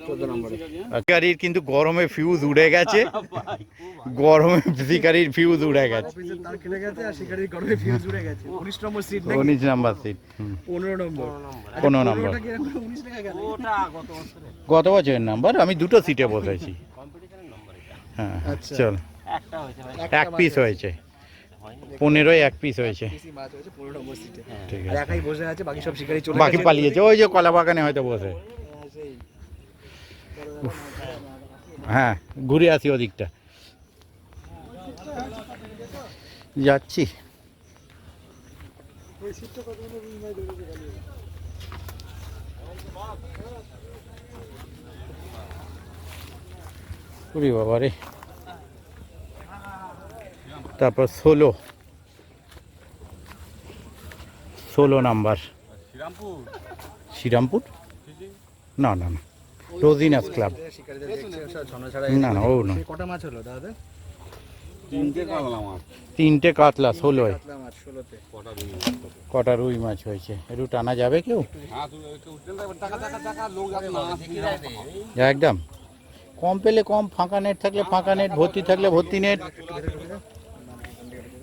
Speaker 2: 14 নম্বরে।
Speaker 1: শিকারির কিন্তু গরমে ফিউজ উড়ে গেছে, গরমে শিকারির ফিউজ উড়ে গেছে।
Speaker 2: অফিসের তার কেটে গেছে আর শিকারির গরমে ফিউজ উড়ে গেছে। 19 নম্বর সিট নাকি?
Speaker 1: 19 নাম্বার সিট।
Speaker 2: 15 নম্বর।
Speaker 1: 15 নম্বর।
Speaker 2: ওটা কি এরকম 19 টাকা গেল?
Speaker 1: গত বছরের নাম্বার, আমি দুটো সিটে বসেছি। হ্যাঁ
Speaker 2: আচ্ছা।
Speaker 1: চল, এক পিস হয়েছে, 15 এক পিস হয়েছে।
Speaker 2: বেশি মাছ হয়েছে 15 নম্বর সিটে।
Speaker 1: ঠিক
Speaker 2: আর
Speaker 1: আছে,
Speaker 2: একাই বসে আছে, বাকি সব শিকারি চলে
Speaker 1: বাকি
Speaker 2: গেছে।
Speaker 1: পালিয়েছে ওই যে কলা বাগানে হয়তো বসে।
Speaker 2: সেই
Speaker 1: হ্যাঁ ঘুরে আসি ওদিকটা, যাচ্ছি। ওরে বাবা রে। তারপর 16 নাম্বার শ্রীরামপুর, না না না রোজিনাস ক্লাব,
Speaker 2: শিকারিদের দেখছে সব ঝর্ণা ছাড়া।
Speaker 1: না না ও না।
Speaker 2: সেই কটা মাছ হলো দাদা?
Speaker 4: 3টে কাতলা মাছ।
Speaker 1: 3টে কাতলা 16,
Speaker 2: কাতলা মাছ 16 তে।
Speaker 1: কটা রুই মাছ হয়েছে। একটু টানা যাবে কেউ? একদম কম পেলে কম, ফাঁকা নেট থাকলে ফাঁকা নেট, ভর্তি থাকলে ভর্তি নেট।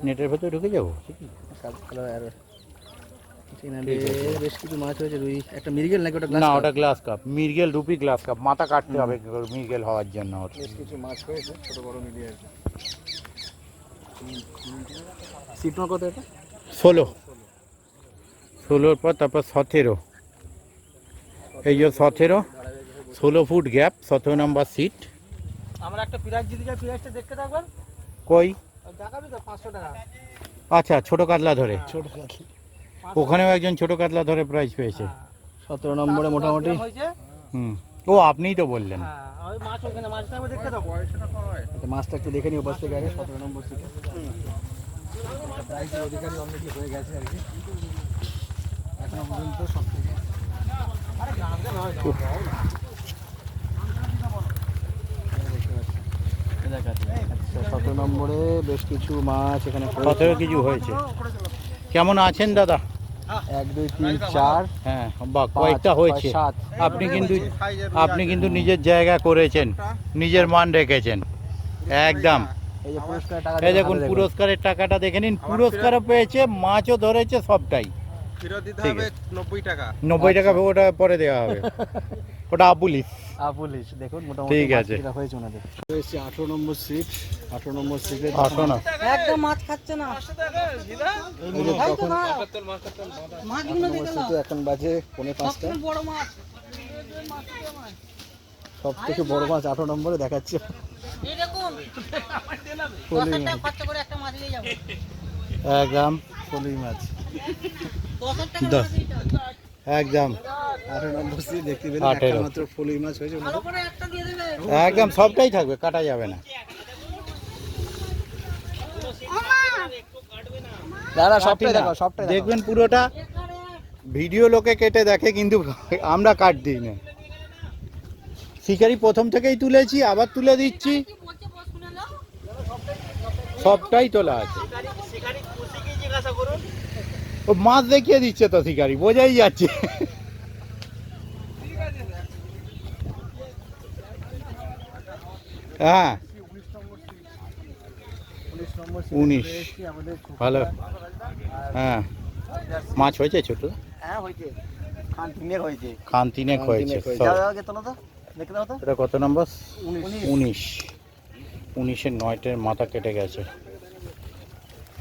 Speaker 1: নেটের ভেতরে ঢুকে যাবো।
Speaker 2: কাতলা আর এখানে বেশ কিছু মাছ হয়েছে। রুই একটা মিরগেল নাকি ওটা?
Speaker 1: না ওটা গ্লাস কাপ, মিরগেল রুপি গ্লাস কাপ, মাথা কাটতে হবে মিরগেল হওয়ার জন্য। ওর
Speaker 2: বেশ কিছু মাছ হয়েছে, ছোট বড় মিলিয়ে আর কি। সিট নম্বর কত এটা?
Speaker 1: 16 পর তারপর 17, এই যে 17, 16 ফুট গ্যাপ, 17 নম্বর সিট।
Speaker 2: আমরা একটা প্রাইজ দিতে যাই, প্রাইজটা দেখতে থাকবেন।
Speaker 1: কই?
Speaker 2: দেখাবি তো 500 টাকা।
Speaker 1: আচ্ছা ছোট কাতলা ধরে,
Speaker 2: ছোট কাতলা।
Speaker 1: ওখানেও একজন ছোট কাতলা ধরে প্রাইজ পেয়েছে।
Speaker 2: 17 নম্বরে মোটামুটি
Speaker 1: হুম ও আপনিই তো বললেন।
Speaker 2: আচ্ছা, মাছটা একটু দেখে নিই ওপাশ থেকে আগে 17 নম্বর সিটে প্রাইসের অধিকারী অলরেডি হয়ে গেছে আর কি এখনো পর্যন্ত সব থেকে 17 নম্বরে বেশ কিছু মাছ এখানে
Speaker 1: 17 কিছু হয়েছে। কেমন আছেন দাদা?
Speaker 2: 1 2 3 4
Speaker 1: হ্যাঁ বা কয়েকটা হয়েছে।
Speaker 2: 7
Speaker 1: আপনি কিন্তু নিজের জায়গা করেছেন, নিজের মান রেখেছেন একদম।
Speaker 2: এই যে পুরস্কার টাকা
Speaker 1: এই দেখুন পুরস্কারের টাকাটা দেখে নিন, পুরস্কারও পেয়েছে, মাছও ধরেছে, সবটাই।
Speaker 3: ফেরত দিতে
Speaker 1: ঠিক
Speaker 3: হবে
Speaker 1: আছে।
Speaker 3: 90 টাকা।
Speaker 1: 90 টাকা ওটা পরে দেওয়া হবে, ওটা আপুলিশ।
Speaker 2: পুলিশ দেখুন মোটামুটি
Speaker 1: ঠিক
Speaker 2: মাছ
Speaker 1: আছে।
Speaker 2: যেটা হয়েছে ওনাদের এসেছি 18 নম্বর সিট 18 নম্বর সিটে
Speaker 1: আসো না,
Speaker 6: একদম মাছ খাচ্ছে না
Speaker 2: এই যে তখন
Speaker 6: মাছগুলো দেখে নাও
Speaker 2: সিটে এখন বাজে 4:45
Speaker 6: সবথেকে বড় মাছ
Speaker 2: সব থেকে বড় মাছ 18 নম্বরে দেখাচ্ছে
Speaker 6: এই দেখুন
Speaker 2: ফলুই
Speaker 6: 10,000 টাকা
Speaker 2: মাছ
Speaker 6: খরচা করে একটা মাছ নিয়ে যাবো
Speaker 1: একদম
Speaker 2: ফলুই মাছ
Speaker 6: 10,000 টাকা
Speaker 1: দশ।
Speaker 6: মাছ নিয়ে যাবো
Speaker 1: একদম
Speaker 2: 18 নম্বর সিট দেখতে পেলেন
Speaker 1: 18
Speaker 2: একটা মাত্র ফলুই মাছ হয়েছে
Speaker 6: ভালো করে একটা দিয়ে দেবে
Speaker 1: একদম সবটাই থাকবে, কাটা যাবে না।
Speaker 2: দাদা সবটাই
Speaker 1: কাটি না।
Speaker 2: দেখো সবটাই দেখো
Speaker 1: দেখবেন পুরোটা ভিডিও লোকে কেটে দেখে, কিন্তু আমরা কাট দিই না। শিকারি প্রথম থেকেই তুলেছি, আবার তুলে দিচ্ছি,
Speaker 6: কি বলছে বস শুনে নাও
Speaker 1: সবটাই তোলা আছে। ও মাছ দেখিয়ে দিচ্ছে তো শিকারি, বোঝাই যাচ্ছে। হ্যাঁ
Speaker 2: 19 নম্বর
Speaker 1: 19
Speaker 2: সিটে আমাদের
Speaker 1: ভালো। হ্যাঁ মাছ হয়েছে ছোট,
Speaker 2: হ্যাঁ হয়েছে খান তিনেক হয়েছে
Speaker 1: খান তিনেক হয়েছে সব।
Speaker 2: দাও আগে তোলো তো দেখে দাও তো
Speaker 1: এটা কত নম্বর?
Speaker 2: 19
Speaker 1: 19-এর 9টের মাথা কেটে গেছে।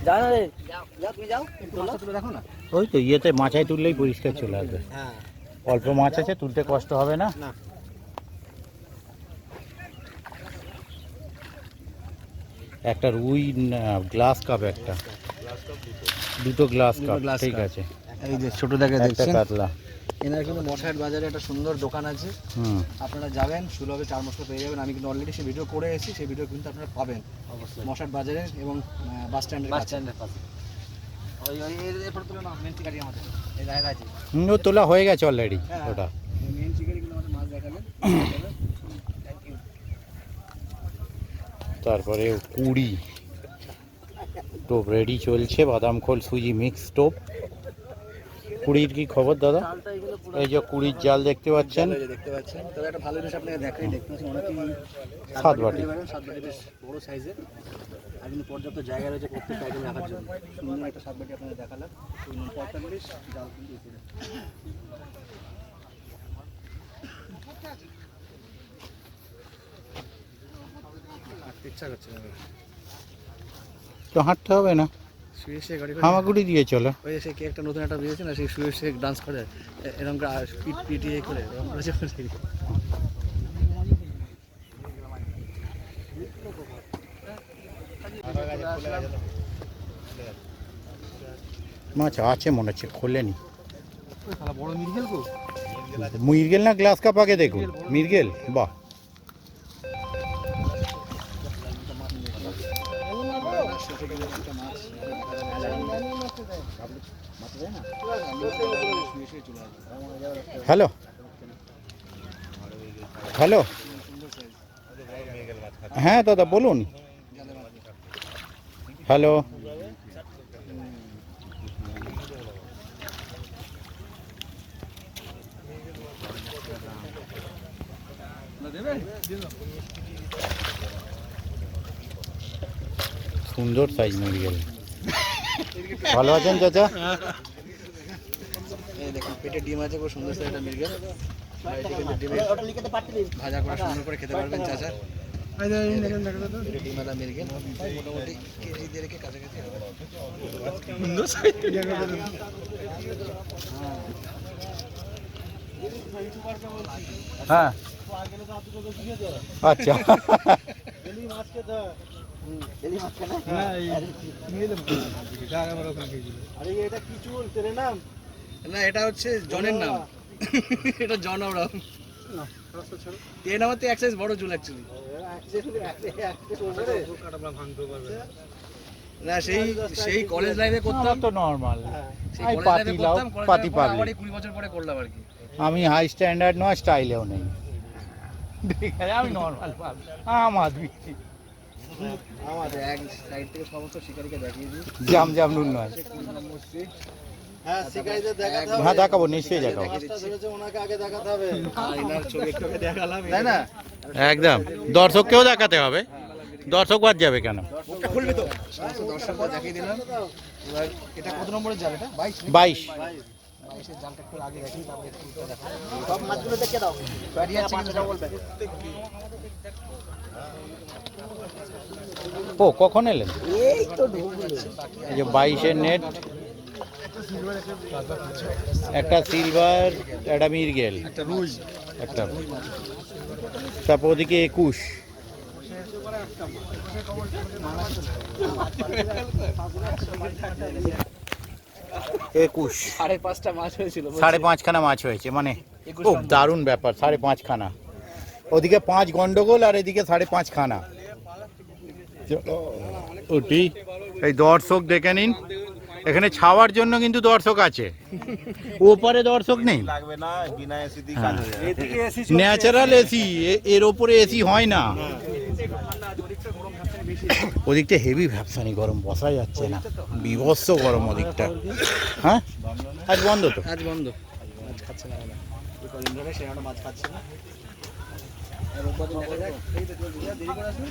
Speaker 2: যাও না রে যাও তুমি যাও একটু মাছটা তুলে দেখো না
Speaker 1: ওই তো ইয়েতে মাছায় তুললেই পরিষ্কার চলে আসবে।
Speaker 2: হ্যাঁ
Speaker 1: অল্প মাছ আছে, তুলতে কষ্ট হবে না।
Speaker 2: না।
Speaker 1: একটা রুই গ্লাস কাপ, একটা দুটো গ্লাস কাপ,
Speaker 2: glass
Speaker 1: ঠিক
Speaker 2: cup।
Speaker 1: আছে।
Speaker 2: এই যে ছোট দেখে
Speaker 1: একটা
Speaker 2: দেখছেন
Speaker 1: কাতলা।
Speaker 2: এনার কিন্তু মশাইট বাজারে একটা সুন্দর দোকান আছে
Speaker 1: হুম
Speaker 2: আপনারা যাবেন সুলভে 4 মশলা পেয়ে যাবেন আমি কিন্তু অলরেডি সেই ভিডিও করে এসেছি সেই ভিডিও কিন্তু আপনারা পাবেন অবশ্যই মশাইট বাজারে এবং বাস স্ট্যান্ডের পাশে ওই ওই এরপর তুলে না মেন চিকারি আমাদের এই জায়গা আছে
Speaker 1: ও তোলা হয়ে গেছে অলরেডি
Speaker 2: হ্যাঁ।
Speaker 1: ওটা।
Speaker 2: মেন চিকারি কিন্তু আমাদের মাছ দেখালেন থ্যাংক ইউ
Speaker 1: তারপরে কুড়ি টোপ রেডি চলছে, বাদাম খোল সুজি মিক্স টোপ। কুড়ির কি খবর দাদা? এই যে কুড়ির জাল দেখতে পাচ্ছেন,
Speaker 2: দেখতে পাচ্ছেন তবে একটা ভালো জিনিস আপনাকে দেখাই দেখতে পাচ্ছেন অনেকেই
Speaker 1: সাত বাটি।
Speaker 2: সাত বাটি বেশ বড় সাইজের আর কিন্তু পর্যাপ্ত জায়গা রয়েছে প্রত্যেকটা আইটেম রাখার জন্য সুন্দর একটা সাত বাটি আপনাদের দেখালাম 45 জাল কিন্তু উপরে হাঁটতে ইচ্ছা করছে না
Speaker 1: তো হাঁটতে হবে না,
Speaker 2: শুয়ে শুয়ে গাড়ি
Speaker 1: হামাগুড়ি দিয়ে চলো।
Speaker 2: ওই যে সে কি একটা নতুন একটা বেরিয়েছে না সেই শুয়ে শুয়ে ডান্স করে এরকম করে পিট পিটিয়ে করে এরকম করে
Speaker 1: মাছ আছে মনে হচ্ছে, খোলেনি।
Speaker 2: বড় মিরগেল গো
Speaker 1: মিরগেল না গ্লাস কাপ আগে দেখুন, মিরগেল বাহ। হ্যালো হ্যালো, হ্যাঁ দাদা বলুন। হ্যালো সুন্দর সাইজ মিরগেল। ভালো আছেন চাচা?
Speaker 2: এই দেখুন পেটে ডিম আছে খুব সুন্দর একটা মিরগেল ভাজা করে সুন্দর করে খেতে পারবেন চাচা পেটে ডিমালা মিরগেল মোটামুটি কেজি দেড়েকে কাছাকাছি হবে
Speaker 1: হ্যাঁ আচ্ছা
Speaker 2: না এটা হচ্ছে জনের নাম এটা জন ওরা 10 আমার তো এক সাইজ বড় চুল অ্যাকচুয়ালি। না সেই কলেজ লাইফে করতাম
Speaker 1: তো নর্মাল
Speaker 2: সেই
Speaker 1: আমি
Speaker 2: কলেজ লাইফে
Speaker 1: পাতি লাও
Speaker 2: করতাম কলেজ
Speaker 1: পাতি
Speaker 2: লাইফে
Speaker 1: পাবলিক
Speaker 2: আবার 20 বছর পরে করলাম আর কি।
Speaker 1: আমি হাই স্ট্যান্ডার্ড নয় স্টাইলেও নেই ঠিক আছে আমি নর্মাল আম আদমি
Speaker 2: আমাদের এক সাইড থেকে সমস্ত শিকারীকে দেখিয়ে দিই।
Speaker 1: জাম জাম নুন নয়
Speaker 4: হ্যাঁ শিকারীদের দেখাতে হবে।
Speaker 1: হ্যাঁ দেখাবো নিশ্চয়ই দেখাবো
Speaker 4: কাজটা ধরেছে ওনাকে আগে দেখাতে হবে।
Speaker 2: আয়নার ছবি একটু আগে দেখালাম,
Speaker 4: তাই না?
Speaker 1: একদম দর্শককেও দেখাতে হবে দর্শক বাদ যাবে কেন
Speaker 2: মুখটা খুলবি তো? সমস্ত দর্শকদের দেখিয়ে দিলাম। এবার এটা কত নম্বরের জাল? এটা 22
Speaker 1: 22
Speaker 2: 22 এর জালটা একটু আগে দেখি, তারপরে একটু উল্টো দেখাবো। সব মাছগুলো দেখে দাও, ব্যারিয়া চিকেন বলবে।
Speaker 1: ও কখন এলেন
Speaker 2: এই তো ঢুকলো।
Speaker 1: এই যে 22-এর নেট একটা সিলভার একটা মিরগেল
Speaker 2: একটা রুই,
Speaker 1: একটা তারপর ওদিকে 21
Speaker 2: 5.5টা মাছ হয়েছিল।
Speaker 1: 5.5খানা মাছ হয়েছে মানে খুব দারুণ ব্যাপার 5.5খানা ওদিকে 5 গন্ডগোল আর এদিকে 5.5খানা ওটি এই দর্শক দেখে নিন এখানে ছাওয়ার জন্য কিন্তু দর্শক আছে ওপারে দর্শক নেই
Speaker 4: লাগবে না, বিনা এসি দিয়ে কাজ হয়ে যাবে।
Speaker 2: এদিকে এসি
Speaker 1: ন্যাচারাল এসি এর ওপরে এসি হয় না ওদিকটা হেভি ভ্যাপসানি গরম বসা যাচ্ছে না বিভৎস গরম ওদিকটা হ্যাঁ আজ বন্ধ তো
Speaker 2: আজ বন্ধ, মাছ খাচ্ছে না। এই কদিন ধরে সে আমরা মাছ খাচ্ছে না। আর রোববার দিন দেখা যাক। এই তো চলছে, দেরি করে আসবে।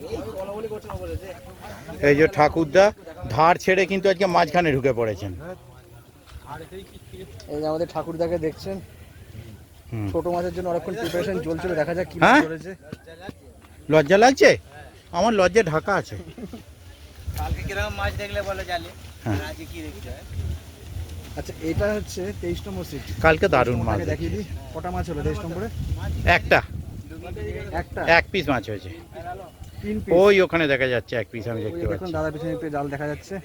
Speaker 2: এই বলাবলি করছে না বলে যে
Speaker 1: এই যে ঠাকুরদা ধার ছেড়ে কিন্তু আজকে মাঝখানে ঢুকে পড়েছেন
Speaker 2: এই যে আমাদের ঠাকুরদাকে দেখছেন,
Speaker 1: হুম।
Speaker 2: ছোট মাছের জন্য অনেকক্ষণ প্রিপারেশন চলছিল, দেখা যাক কি
Speaker 1: হ্যাঁ?
Speaker 2: মাছ ধরেছে।
Speaker 1: লজ্জা লাগছে আমার লজ্জা ঢাকা আছে
Speaker 4: কালকে কিরকম মাছ দেখলে বলো জালে?
Speaker 1: হ্যাঁ।
Speaker 4: আজকে কি দেখতে হয়?
Speaker 2: আচ্ছা এটা হচ্ছে 23 নম্বর সিট।
Speaker 1: কালকে দারুণ মাছ
Speaker 2: দেখিয়ে দিই কটা মাছ হলো 23 নম্বরে।
Speaker 1: একটা
Speaker 2: একটা,
Speaker 1: এক পিস মাছ হয়েছে
Speaker 2: 3 পিস।
Speaker 1: ওই ওখানে দেখা যাচ্ছে এক পিস আমি দেখতে
Speaker 2: দেখুন
Speaker 1: পাচ্ছি
Speaker 2: দাদা পিছনে একটু জাল দেখা যাচ্ছে।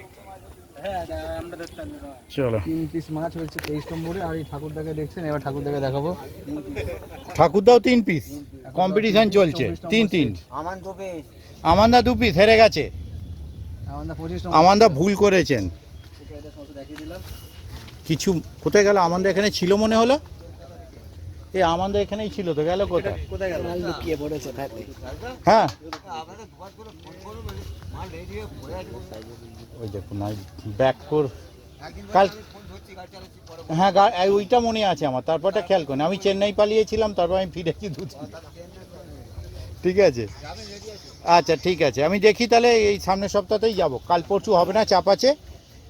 Speaker 1: চলো
Speaker 2: 3 পিস মাছ হয়েছে 23 নম্বরে। আর এই ঠাকুরদাকে দেখছেন, এবার ঠাকুরদাকে দেখাবো।
Speaker 1: ঠাকুরদাও 3 পিস কম্পিটিশন চলছে 3-3
Speaker 4: আমান তো বেশ।
Speaker 1: আমান্দা 2 পিস হেরে গেছে
Speaker 2: আমাদের 25 নম্বর
Speaker 1: আমান্দা ভুল করেছেন
Speaker 2: এটা সমস্ত দেখিয়ে দিলাম।
Speaker 1: কিছু কোথায় গেল আমান্দা এখানে ছিল মনে হলো এই আমান্দা এখানেই ছিল তো গেল কোথায়
Speaker 2: কোথায় গেল? লুকিয়ে পড়েছে তাতে।
Speaker 1: হ্যাঁ
Speaker 4: আপনাদের ধোয়ার করে ফোন করুন, মাল রেডি হয়ে পড়ে আছে।
Speaker 1: ওই দেখুন ব্যাক কর
Speaker 4: একদিন
Speaker 1: কাল
Speaker 4: ফোন ধরছি, গাড়ি চালাচ্ছি, পরে
Speaker 1: হ্যাঁ ওইটা মনে আছে আমার তারপরটা খেয়াল করি আমি চেন্নাই পালিয়েছিলাম তারপর আমি ফিরেছি ঠিক আছে আচ্ছা ঠিক আছে আমি দেখি তাহলে এই সামনের সপ্তাহতেই যাব কাল পরশু হবে না চাপ আছে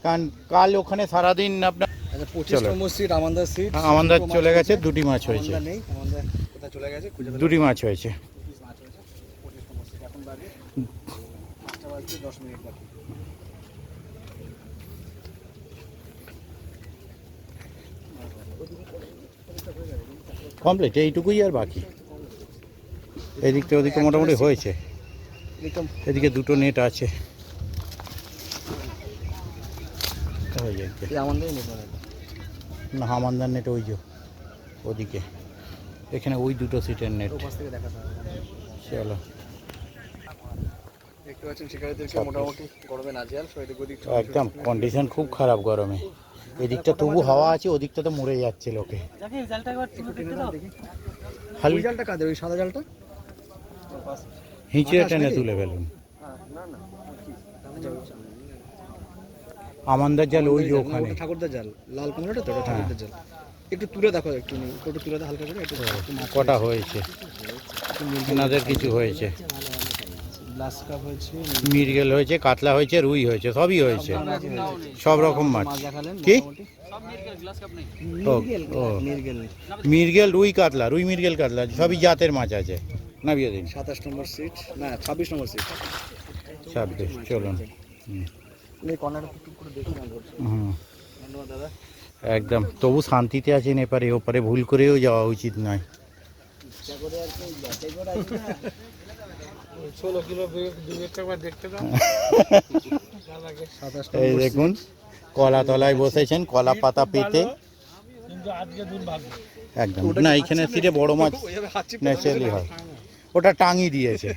Speaker 1: কারণ কাল ওখানে সারাদিন আপনার
Speaker 2: আচ্ছা 25
Speaker 1: চলো।
Speaker 2: নম্বর সিট আমাদের সিট।
Speaker 1: আমাদের
Speaker 2: দুটো মাছ
Speaker 1: চলে গেছে
Speaker 2: হয়েছে।
Speaker 1: 2টি মাছ হয়েছে
Speaker 2: আমাদের নেই, আমাদের কোথায় চলে গেছে খুঁজে পেলাম।
Speaker 1: 2টি মাছ হয়েছে
Speaker 2: 25 মাছ হয়েছে 25 নম্বর সিট। এখন বাজে 5টা বাজতে 10 মিনিট বাকি।
Speaker 1: কমপ্লিট এইটুকুই আর বাকি এদিক থেকে ওদিকে মোটামুটি হয়েছে
Speaker 2: একদম
Speaker 1: এদিকে 2টো নেট আছে হয়ে যাবে
Speaker 2: এই আমাদের নেই মানে।
Speaker 1: না হামানদার নেট ওই যে ওদিকে এখানে ওই 2টো সিটের নেট
Speaker 2: ওপাশ থেকে দেখাতে হবে।
Speaker 1: চলো
Speaker 2: দেখতে পাচ্ছেন শিকারীদেরকে মোটামুটি গরমে নাজেহাল। সো এদিক ওদিক
Speaker 1: একদম কন্ডিশন খুব খারাপ গরমে এদিকটা তবু হাওয়া আছে ওদিকটা তো মরে যাচ্ছে লোকে খালি
Speaker 2: ওই জালটা কাদের? ওই সাদা জালটা?
Speaker 1: হিঁচড়ে টেনে তুলে ফেলুন আমান্দার জাল ওই যে ওখানে
Speaker 2: ওটা ঠাকুরদার জাল, লাল কুমড়োটা তো ওটা ঠাকুরদার জাল। একটু তুলে দেখো, একটু তুলে দাও হালকা করে। একটু
Speaker 1: কটা হয়েছে এনাদের কিছু হয়েছে
Speaker 2: গ্লাস কাপ হয়েছে,
Speaker 1: মিরগেল হয়েছে কাতলা হয়েছে রুই হয়েছে সবই হয়েছে সব রকম মাছ
Speaker 2: মাছ দেখালেন
Speaker 1: কি
Speaker 2: মোটামুটি।
Speaker 1: ও ও
Speaker 2: মিরগেল
Speaker 1: মিরগেল রুই কাতলা রুই মিরগেল কাতলা সবই জাতের মাছ আছে না বিয়ে দিন
Speaker 2: 27 নম্বর সিট, না 26 নম্বর সিট।
Speaker 1: 26 চলুন
Speaker 2: এই কর্নারটা একটু করে দেখুন না।
Speaker 1: হুম
Speaker 2: ধন্যবাদ দাদা।
Speaker 1: একদম তবু শান্তিতে আছেন এপারে ওপারে ভুল করেও যাওয়া উচিত নয়
Speaker 2: 27
Speaker 1: এই দেখুন কলা তলায় বসেছেন কলা পাতা পেতে একদম না, এইখানে ছিটে বড় মাছ
Speaker 2: ওইভাবে হাত চিপে
Speaker 1: ন্যাচারালি হয়। ওটা টাঙি দিয়েছে,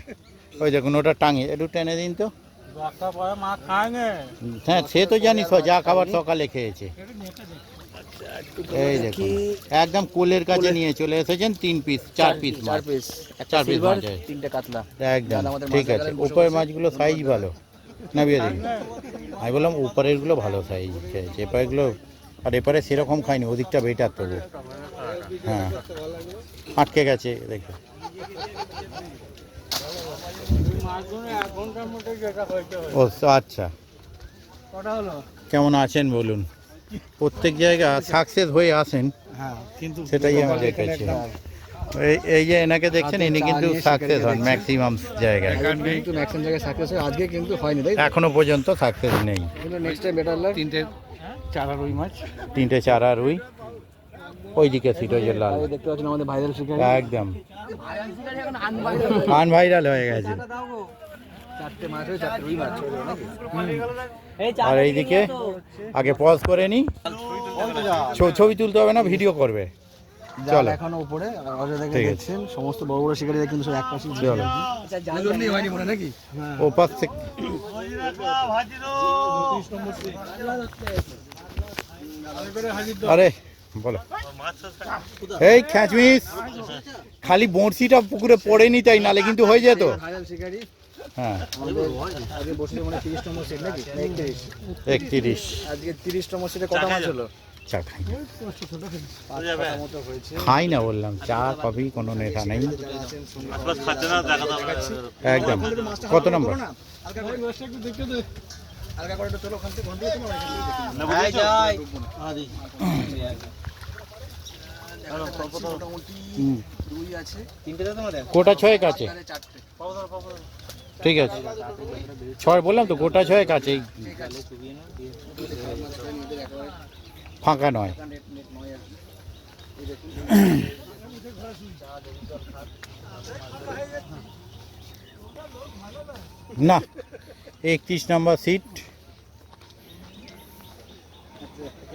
Speaker 1: ওই দেখুন ওটা টাঙি, একটু টেনে দিন তো। হ্যাঁ সে তো জানি, যা খাবার সকালে খেয়েছে। এই দেখুন একদম কোলের কাছে নিয়ে চলে এসেছেন, 3 পিস 4 পিস মাছ,
Speaker 2: 4 পিস,
Speaker 1: 4 পিস মাছ আছে।
Speaker 2: 3টে কাতলা।
Speaker 1: একদম
Speaker 2: আমাদের
Speaker 1: ঠিক
Speaker 2: মাছ
Speaker 1: আছে।
Speaker 2: দেখালেন, বসে
Speaker 1: উপরের
Speaker 2: বসে।
Speaker 1: মাছগুলো সাইজ ভালো না বিয়ে দিন, আমি বললাম উপরের গুলো ভালো সাইজ খেয়েছে, এপারেগুলো আর এপারে সেরকম খাইনি, ওদিকটা বেটার তবু। হ্যাঁ আটকে গেছে দেখো। ও আচ্ছা, কেমন আছেন বলুন? প্রত্যেক জায়গা সাকসেস হয়ে আসেন,
Speaker 2: হ্যাঁ কিন্তু
Speaker 1: সেটাই আমি দেখেছি। এই যে এনাকে দেখছেন, ইনি কিন্তু সাকসেস হন ম্যাক্সিমাম জায়গায়,
Speaker 2: কিন্তু ম্যাক্সিমাম জায়গায় সাকসেস হয়, আজকে কিন্তু হয়নি তাই
Speaker 1: এখনো পর্যন্ত সাকসেস নেই।
Speaker 2: কিন্তু নেক্সট টাইম বেটার লাগ।
Speaker 3: 3টে চারা রুই মাছ।
Speaker 1: 3টে চারা রুই, ওইদিকে সিট ওই যে লাল,
Speaker 2: এই দেখতে পাচ্ছেন আমাদের ভাইরাল শিকারি।
Speaker 1: একদম আনভাইরাল হয়ে গেছে।
Speaker 2: 4টে মাছ হয়ে 4টে রুই মাছ হলো নাকি?
Speaker 1: আর এইদিকে আগে পজ করে নি, ছবি তুলতে হবে না, ভিডিও করবে।
Speaker 2: চলো
Speaker 1: চলো
Speaker 2: এখনো উপরে অজয় দেখে
Speaker 1: ঠিক আছে।
Speaker 2: দেখছেন, সমস্ত বড় বড় শিকারিরা কিন্তু সব এক পাশে
Speaker 1: চলো
Speaker 2: জন্যই হয়নি মনে নাকি?
Speaker 1: ও পাশ থেকে। আরে বলো, এই খ্যাচমিস, খালি বড়শিটা পুকুরে পড়েনি তাই, নালে কিন্তু হয়ে যেত।
Speaker 2: ভাইরাল শিকারি
Speaker 1: হ্যাঁ
Speaker 2: আমাদের আগে বসে মনে 30 নম্বর সেট নাকি? না 31।
Speaker 1: 31
Speaker 2: আজকে 30 নম্বর সেটে কত মাছ হলো?
Speaker 1: চা খাই না।
Speaker 2: 5 মতো হয়েছে।
Speaker 1: খাই না বললাম, চা কফি কোনো নেশা নেই
Speaker 2: যারা আছেন শুনুন।
Speaker 1: একদম। কত নম্বর?
Speaker 2: হালকা করে একটু দেখতে দে। হালকা করে একটু চলো, ওখান থেকে তোলো, ওখান থেকে তোলো।
Speaker 4: এই যাই
Speaker 2: মোটামুটি
Speaker 1: হুম।
Speaker 2: 2 আছে,
Speaker 4: 3টে দাও তোমাদের
Speaker 1: গোটা 6 আছে,
Speaker 2: তাহলে 4টে।
Speaker 1: ঠিক আছে 6 বললাম তো, গোটা 6 আছে,
Speaker 2: ঠিক আছে। মাছটা নিজেদের একেবারে
Speaker 1: ফাঁকা নয়।
Speaker 2: নেট নয় আর কি। এই দেখুন
Speaker 1: না 31 নম্বর সিট,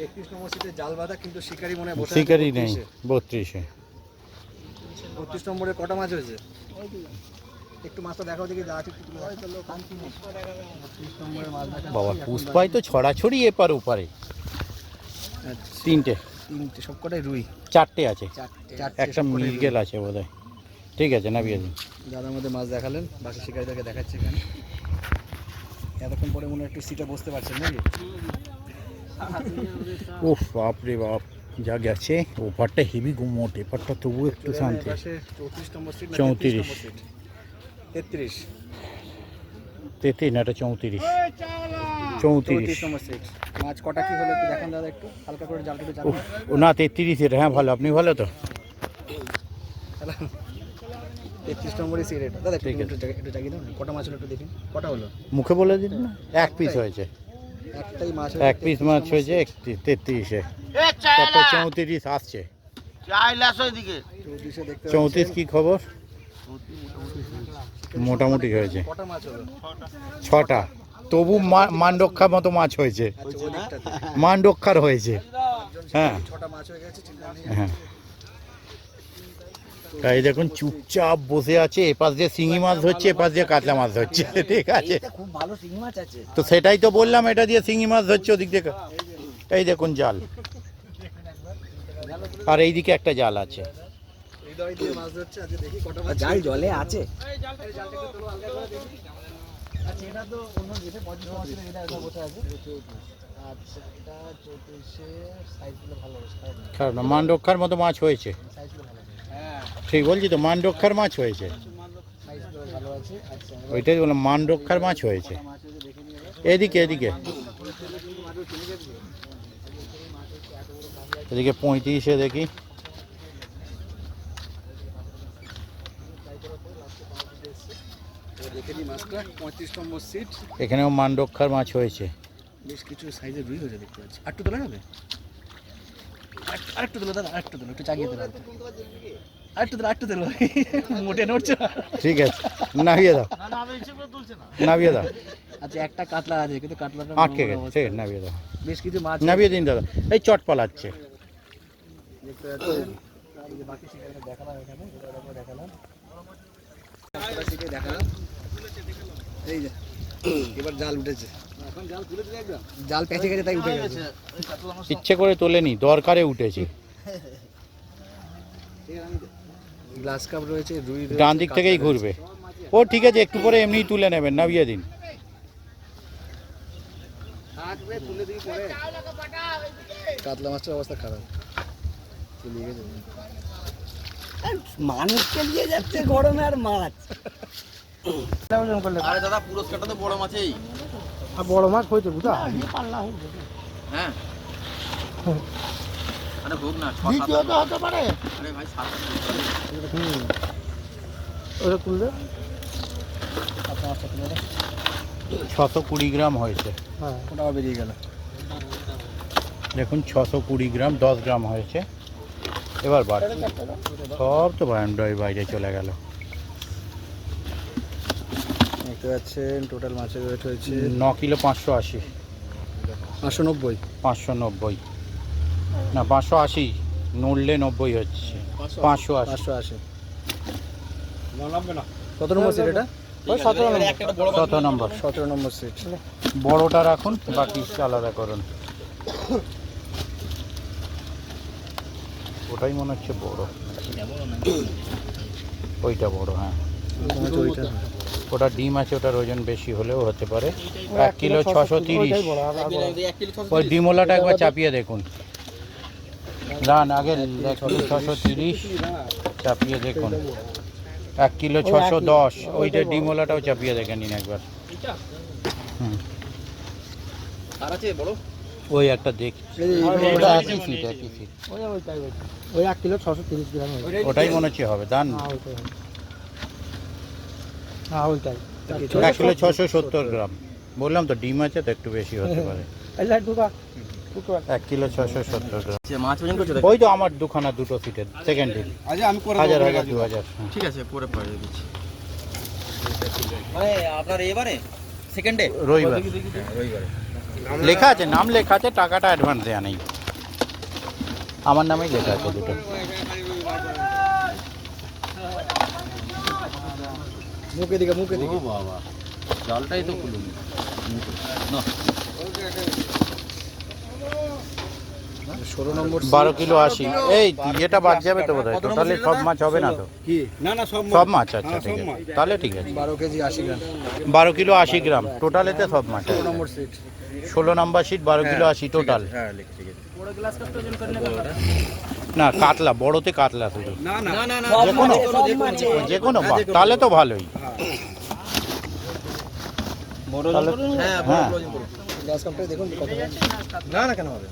Speaker 2: 31 নম্বর সিটে জাল বাঁধা, কিন্তু শিকারি মনে হয় বসে আছে
Speaker 1: শিকারি নেই
Speaker 2: 32 এ।
Speaker 1: 32-এ।
Speaker 2: 32 নম্বরে কটা মাছ হয়েছে? একটু মাছটা দেখাও দেখি, যা আছে একটু তুলে দাও। 32 নম্বরে মাছ দেখা
Speaker 1: বাবা পুষ্পাই তো ছড়াছড়ি এপার ওপারে।
Speaker 2: আচ্ছা
Speaker 1: 3টে
Speaker 2: 3টে সবকটাই রুই,
Speaker 1: 4টে আছে,
Speaker 2: 4টে
Speaker 1: একটা মিরগেল আছে বোধহয়। ঠিক আছে না বিয়ে দিন।
Speaker 2: দাদার মধ্যে মাছ দেখালেন, বাকি শিকারিদেরকে দেখাচ্ছে এখানে। এতক্ষণ পরে মনে হয় একটু সিটে বসতে পারছেন নাকি?
Speaker 1: উফ বাপরে বাপ, যা গেছে ওপারটা হেভি গুমোট, এপারটা তবু একটু শান্তি।
Speaker 2: পাশে 34 নম্বর সিট না
Speaker 1: 34
Speaker 2: নম্বর সিট? 33
Speaker 1: 33 না, এটা 34
Speaker 2: 34 নম্বর সিট। মাছ কটা কি হলো একটু দেখান দাদা, একটু হালকা করে জালটা একটু
Speaker 1: উফ,
Speaker 2: চালান।
Speaker 1: ও না 33 এর, হ্যাঁ ভালো, আপনি ভালো তো?
Speaker 2: 33 নম্বরই সিট এটা দাদা,
Speaker 1: ঠিক
Speaker 2: একটু একটু জাগিয়ে দাও না। কটা মাছ হলো একটু দেখুন, কটা হলো?
Speaker 1: মুখে বলে দিন না, 1 পিস হয়েছে,
Speaker 2: একটাই মাছ
Speaker 1: 1 পিস মাছ হয়েছে 33-এ, তারপর 34 আসছে।
Speaker 4: চাইলে আসো এদিকে
Speaker 2: 34 দেখতে
Speaker 1: 34 কি খবর? মোটামুটি হয়েছে
Speaker 2: কটা মাছ হলো?
Speaker 1: 6টা, তবু মান রক্ষার মতো মাছ হয়েছে,
Speaker 2: আচ্ছা ওই দিকটাতে
Speaker 1: মান রক্ষার হয়েছে। হ্যাঁ
Speaker 2: 6টা মাছ হয়ে গেছে, চিন্তা নেই।
Speaker 1: হ্যাঁ, তাই দেখুন চুপচাপ বসে আছে, এপাশ দিয়ে শিঙি মাছ ধরছে, এপাশ দিয়ে কাতলা মাছ ধরছে, ঠিক আছে?
Speaker 2: এটা খুব ভালো শিঙি মাছ আছে।
Speaker 1: তো সেটাই তো বললাম, এটা দিয়ে শিঙি মাছ ধরছে, ওদিক দিয়ে এই দেখুন জাল, আর এইদিকে একটা জাল আছে।
Speaker 2: হৃদয় দিয়ে মাছ ধরছে, আজকে দেখি কটা মাছ। জাল জলে আছে। আচ্ছা এটা তো অন্য যেটা 35 মাছ ছিল, এটা বসে আছে। আচ্ছা এটা 34 এ সাইজগুলো ভালো আছে, খারাপ না।
Speaker 1: কারণ মান রক্ষার মতো মাছ হয়েছে,
Speaker 2: সাইজগুলো ভালো আছে। হ্যাঁ
Speaker 1: ঠিক বলছি তো, মান রক্ষার মাছ হয়েছে,
Speaker 2: সাইজগুলো ভালো আছে। আচ্ছা
Speaker 1: ওইটাই বললাম, মান রক্ষার মাছ হয়েছে।
Speaker 2: মাছ হয়েছে দেখে নিয়ে
Speaker 1: এদিকে এদিকে এদিকে 35-এ দেখি,
Speaker 2: দেখে নিই মাছটা। 35 নম্বর সিট,
Speaker 1: এখানেও মান রক্ষার মাছ হয়েছে।
Speaker 2: বেশ কিছু সাইজের রুই হয়েছে দেখতে পাচ্ছি। আরেকটু তোলা যাবে? আরেকটু তোলো দাদা, আরেকটু তোলো, একটু চাগিয়ে তোলো, আরেকটু তোলো। মোটে নড়ছে না।
Speaker 1: ঠিক আছে, নামিয়ে দাও, নামিয়ে দাও,
Speaker 2: আচ্ছা একটা কাতলা আছে, কিন্তু কাতলাটা
Speaker 1: আটকে
Speaker 2: নোংরা
Speaker 1: গেছে,
Speaker 2: অবস্থা।
Speaker 1: ঠিক আছে, নামিয়ে দাও,
Speaker 2: বেশ কিছু মাছ
Speaker 1: নামিয়ে দিন দাদা, এই চট পালাচ্ছে।
Speaker 2: দেখতে পাচ্ছেন এই যে বাকি শিকারিটা দেখালাম এখানে, এটা দেখালাম, দেখালাম। এই যে এবার জাল উঠেছে, এখন জাল তুলে দিলে একদম জাল পেঁচে গেছে তাই উঠে গেছে।
Speaker 1: ইচ্ছে করে তোলেনি, দরকারে উঠেছে।
Speaker 2: গ্লাস কাপ রয়েছে, রুই রয়েছে,
Speaker 1: ডান দিক থেকেই
Speaker 2: কাতলা
Speaker 1: ঘুরবে। ও ঠিক আছে, একটু পরে এমনি তুলে নেবেন, নামিয়ে দিন।
Speaker 2: কাতলা মাছটার অবস্থা খারাপ, চলে গেছে।
Speaker 7: মানুষকে নিয়ে যাচ্ছে গরমে আর মাছ।
Speaker 4: আরে দাদা পুরস্কারটা তো বড় মাছেই।
Speaker 2: আর বড় মাছ হয়েছে বুঝা,
Speaker 4: হ্যাঁ আরে হোক না,
Speaker 7: দ্বিতীয়ত হতে পারে।
Speaker 4: আরে ভাই 7
Speaker 2: ওটা তুললে
Speaker 1: 620 গ্রাম হয়েছে।
Speaker 2: হ্যাঁ ওটাও বেরিয়ে গেল।
Speaker 1: দেখুন 620 গ্রাম, 10 গ্রাম হয়েছে। এবার বাড়ছে, সব তো বাইরে চলে গেল।
Speaker 2: দেখতে পাচ্ছেন টোটাল মাছের ওয়েট হয়েছে
Speaker 1: 9 কিলো 580,
Speaker 2: 590।
Speaker 1: 590 না 580, নড়লে 90 হচ্ছে, 580।
Speaker 2: 580 কত নম্বর সিট এটা?
Speaker 1: ওই 17 নম্বর।
Speaker 2: 17 নম্বর সিট।
Speaker 1: বড়টা রাখুন, বাকি আলাদা করুন। ওটাই মনে হচ্ছে বড়, ওইটা বড়। হ্যাঁ ওটা ডিম আছে, ওটার ওজন বেশি হলেও হতে পারে। 1 কিলো 630। ওই ডিমওয়ালাটা একবার চাপিয়ে দেখুন, রান আগে 1 কিলো 630 চাপিয়ে দেখুন। 1 কিলো 610, ওইটা ডিমওয়ালাটাও চাপিয়ে দেখে নিন একবার। হুম
Speaker 4: আর আছে বড়?
Speaker 1: ওই একটা দেখ, ওটা একই ফিট।
Speaker 2: ওই 1 কিলো 630 গ্রাম।
Speaker 1: ওটাই মনে হচ্ছে হবে, দান।
Speaker 2: হ্যাঁ ওইটাই
Speaker 1: 1 কিলো 670 গ্রাম। বললাম তো ডিম আছে তো একটু বেশি হতে পারে। 1 কিলো 670 গ্রাম।
Speaker 4: মাছ ওজন করছো?
Speaker 1: ওই তো আমার দুখানা, দুটো সিটের সেকেন্ড ডিল।
Speaker 4: আচ্ছা আমি করে
Speaker 1: 1000 2000।
Speaker 4: ঠিক আছে করে পাঠিয়ে দিচ্ছি। মানে আপনার এবারে সেকেন্ডে
Speaker 1: রবিবার
Speaker 4: রবিবারে
Speaker 1: লেখা আছে, নাম লেখা আছে, টাকাটা অ্যাডভান্স দেওয়া নেই। আমার নামেই লেখা আছে দুটো।
Speaker 2: মুখে দিকে
Speaker 5: ও বাবা, জলটাই তো খুলুন।
Speaker 2: 16 নম্বর
Speaker 1: 12 কিলো 80। এই এটা বাদ যাবে তো বোধহয়, টোটালি সব মাছ হবে না তো?
Speaker 2: কি
Speaker 3: না না
Speaker 1: সব মাছ, আচ্ছা ঠিক আছে, তাহলে ঠিক আছে।
Speaker 2: 12 কেজি 80 গ্রাম।
Speaker 1: 12 কিলো 80 গ্রাম টোটালেতে সব মাছ।
Speaker 2: 16 নম্বর সিট।
Speaker 1: 16 নম্বর সিট, 12 কিলো 80 টোটাল।
Speaker 4: হ্যাঁ লিখে ঠিক আছে।
Speaker 1: না কাতলা, বড়তে কাতলা শুধু,
Speaker 3: না না
Speaker 4: না না না
Speaker 1: যে কোনো তাহলে তো ভালোই।
Speaker 4: হ্যাঁ
Speaker 1: হ্যাঁ
Speaker 2: গ্লাস কাপটা দেখুন কত।
Speaker 4: না না কেন হবে?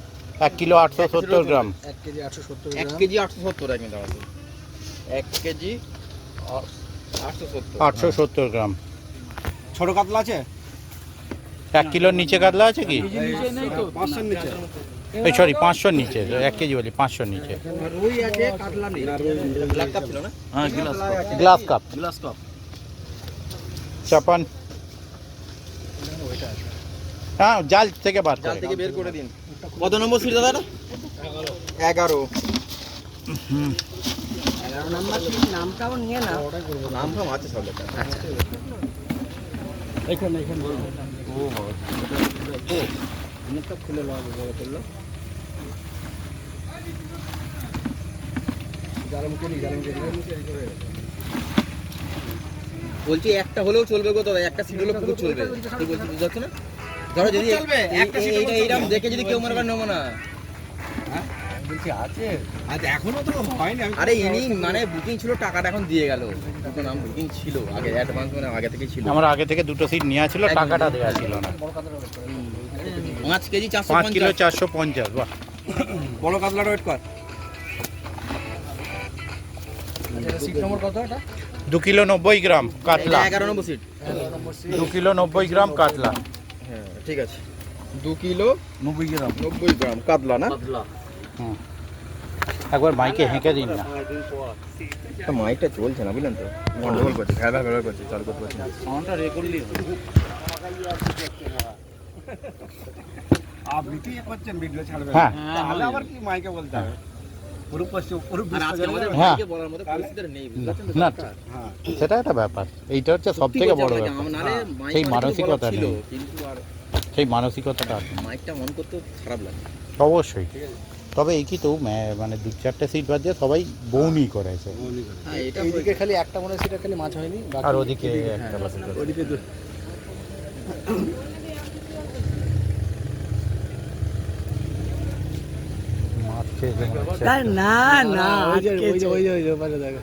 Speaker 1: 1 কিলো 870 গ্রাম।
Speaker 2: 1 কেজি 870
Speaker 4: 1
Speaker 2: গ্রাম।
Speaker 4: কেজি 870 একদম দাও। 1 কেজি 870
Speaker 1: 870 গ্রাম।
Speaker 3: ছোট কাতলা আছে?
Speaker 1: 1 কিলোর নিচে কাতলা আছে কি?
Speaker 3: 500 নিচে।
Speaker 1: এই সরি 500 নিচে, 1 কেজি বলি 500 নিচে।
Speaker 2: রুই আছে, কাতলা নেই।
Speaker 4: ব্ল্যাক কাপ ছিল না? হ্যাঁ
Speaker 1: গ্লাস কাপ
Speaker 4: গ্লাস কাপ।
Speaker 1: চাপান। হ্যাঁ জাল থেকে বার
Speaker 4: জাল
Speaker 1: করে।
Speaker 4: থেকে বের করে দিন। কত নম্বর সিট দাদা? 11।
Speaker 7: নাম্বার সিট নামটাও নিয়ে না।
Speaker 4: নাম ফাম আছে সব লেখা। আচ্ছা
Speaker 2: এখানে
Speaker 4: ও বাবা।
Speaker 2: মুখটা খুলে লওয়া বড় করলো। জালম কেলি
Speaker 4: বলছি একটা হলেও চলবে গো, তবে একটা সিট হলেও পুরো চলবে। তুই বলছিস বুঝতে পারছিস না? ধরো যদি এইরকম দেখে যদি কেউ মনে করে নেবো না।
Speaker 3: বলছি আছে, আজ এখনো তো হয়নি।
Speaker 4: আরে ইনি মানে বুকিং ছিল, টাকাটা এখন দিয়ে গেল। দুটো নাম বুকিং ছিল আগে, অ্যাডভান্স মানে আগে থেকে ছিল।
Speaker 1: আমার আগে থেকে দুটো সিট নেওয়া ছিল, টাকাটা দেওয়া ছিল না।
Speaker 4: 5 কেজি
Speaker 1: 5 কিলো
Speaker 4: 450।
Speaker 1: 450। বাহ,
Speaker 3: বড় কাতলাটা ওয়েট কর।
Speaker 2: আচ্ছা সিট নম্বর কত এটা?
Speaker 1: 2 কিলো 90 গ্রাম কাতলা।
Speaker 4: 11 নম্বর সিট।
Speaker 1: 2 কিলো 90 গ্রাম কাতলা।
Speaker 4: হ্যাঁ ঠিক আছে। 2 কিলো 90 গ্রাম কাতলা না?
Speaker 1: হুম, একবার মাইকে হেঁকে দিন না।
Speaker 4: মাইকটা চলছে না বুঝলেন তো, গন্ডগোল করছে, ভ্যালভ্যাল করছে, চালু করতে পারছি না।
Speaker 1: সাউন্ডটা রেকর্ডলি
Speaker 3: আপনি কি করছেন ভিডিও ছাড়বেন?
Speaker 1: হ্যাঁ
Speaker 3: তাহলে আবার কি মাইকে বলতে হবে?
Speaker 4: আর আজকে আমাদের
Speaker 1: হ্যাঁ।
Speaker 4: ভাইকে বলার মতো পরিস্থিতি নেই, বুঝতে পারছেন তো
Speaker 1: না,
Speaker 4: ব্যাপারটা?
Speaker 1: সেটা একটা ব্যাপার, এইটা হচ্ছে সব
Speaker 4: সত্যি
Speaker 1: থেকে
Speaker 4: কথা
Speaker 1: বড়
Speaker 4: বলা যায়,
Speaker 1: ব্যাপার।
Speaker 4: নাহলে মাইক
Speaker 1: সেই
Speaker 4: অনেক কিছু
Speaker 1: মানসিকতা
Speaker 4: বলার ছিল,
Speaker 1: নেই।
Speaker 4: কিন্তু আর
Speaker 1: সেই মানসিকতাটা আছে।
Speaker 4: মাইকটা অন করতেও খারাপ লাগে।
Speaker 1: অবশ্যই। তবে এই কি তো মানে 2-4টে সিট বাদ দিয়ে সবাই বৌনি করেছে।
Speaker 4: হ্যাঁ, এটা
Speaker 2: এইদিকে খালি একটা মনে হয় সেটা খালি মাছ হয়নি, বাকি
Speaker 1: আর ওদিকে
Speaker 2: এদিকে-
Speaker 1: একটা
Speaker 2: হ্যাঁ,
Speaker 1: বাকি আছে।
Speaker 2: ওদিকে
Speaker 1: মাছ খেয়েছে মনে হচ্ছে।
Speaker 7: না না
Speaker 2: ওই যে
Speaker 7: আটকেছে।
Speaker 2: ওই পাশে দেখো,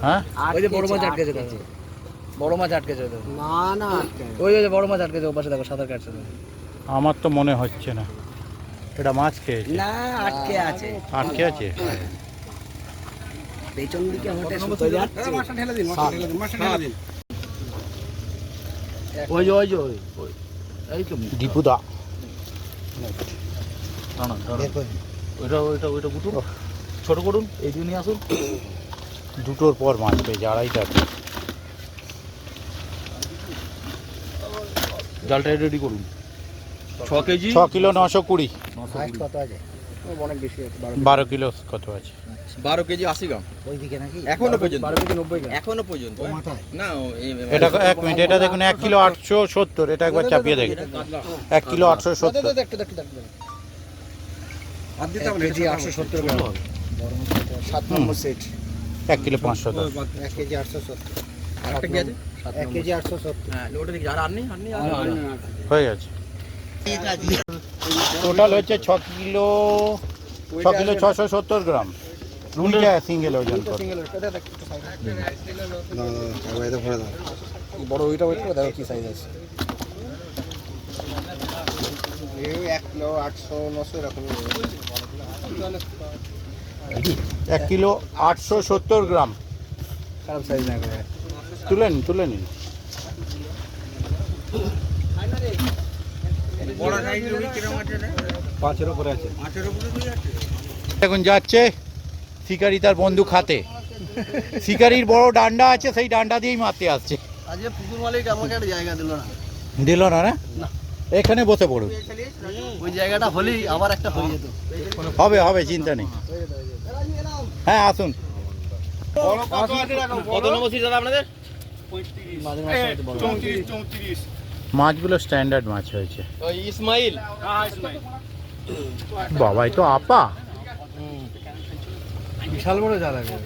Speaker 1: হ্যাঁ,
Speaker 2: ওই যে বড় মাছ আটকেছে দেখো, বড় মাছ আটকেছে দেখো,
Speaker 7: না না আটকে
Speaker 2: ওই যে বড় মাছ আটকেছে, ওই পাশে দেখো সাঁতার কাটছে দেখো।
Speaker 1: আমার তো মনে হচ্ছে না এটা মাছ খেয়েছে।
Speaker 7: না আটকে আছে
Speaker 1: আটকে আছে।
Speaker 7: পেছন দিকে হটে শুতে যাচ্ছে
Speaker 2: ওই যে ওই যে ওই এই তো
Speaker 1: দীপুদা
Speaker 2: ওইটা ওইটা ওইটা গুটুন, ছোট করুন, এই দিয়ে নিয়ে আসুন।
Speaker 1: দুটোর পর মাছ পেয়েছে, আড়াইটা।
Speaker 2: জালটা রেডি করুন।
Speaker 4: 6 কেজি
Speaker 1: 6 কিলো 920।
Speaker 7: হাইট কত আছে
Speaker 2: অনেক বেশি আছে,
Speaker 1: 12 কিলো কত আছে?
Speaker 4: 12 কেজি 80 গ্রাম
Speaker 7: ওইদিকে নাকি
Speaker 4: এখনো পর্যন্ত।
Speaker 2: 12 থেকে 90 গ্রাম।
Speaker 4: এখনো পর্যন্ত
Speaker 7: মাথায়
Speaker 4: না
Speaker 1: এটা এক মিনিট, এটা দেখুন 1 কিলো 870। এটা একবার চাপিয়ে দেখুন, 1 কিলো 870।
Speaker 2: দেখতে দেখতে দেখতে কেজি 870 গ্রাম, 7 নম্বর সেট,
Speaker 1: 1 কিলো 510।
Speaker 7: 1 কেজি 870
Speaker 4: আরেকটা কি আছে?
Speaker 7: 1 কেজি 870
Speaker 4: হ্যাঁ, ওটা দেখি আর নেই আর নেই
Speaker 1: হয়ে গেছে। টোটাল হচ্ছে 6 কিলো 670 গ্রাম। রুইটা সিঙ্গেল ওজন করে।
Speaker 2: বড় ওইটা ওইটা দেখো কি সাইজ আছে।
Speaker 1: 1 কিলো 870 গ্রাম।
Speaker 2: খারাপ সাইজ না করে।
Speaker 1: তুলে নিন, তুলে নিন।
Speaker 4: বড় সাইজ রুই কিরকম আছে রে?
Speaker 2: 5-এর উপরে আছে।
Speaker 1: এখন যাচ্ছে শিকারি তার বন্দুক হাতে। শিকারির বড় ডান্ডা আছে, সেই ডান্ডা দিয়েই মারতে আসছে।
Speaker 2: আজকে পুকুর মালিক আমাকে একটা জায়গা দিল না,
Speaker 1: দিল না না? এখানে বসে পড়ুন।
Speaker 2: ওই জায়গাটা হলেই আবার একটা হয়ে যেত।
Speaker 1: হবে হবে, চিন্তা নেই। হ্যাঁ আসুন।
Speaker 4: কত নম্বর সিট দাদা আপনাদের?
Speaker 2: মাঝে মাঝে বড়
Speaker 1: মাছগুলো স্ট্যান্ডার্ড মাছ হয়েছে।
Speaker 4: ওই ইসমাইল।
Speaker 1: বাবাই তো আপা।
Speaker 2: বিশাল বড় জাল আছে।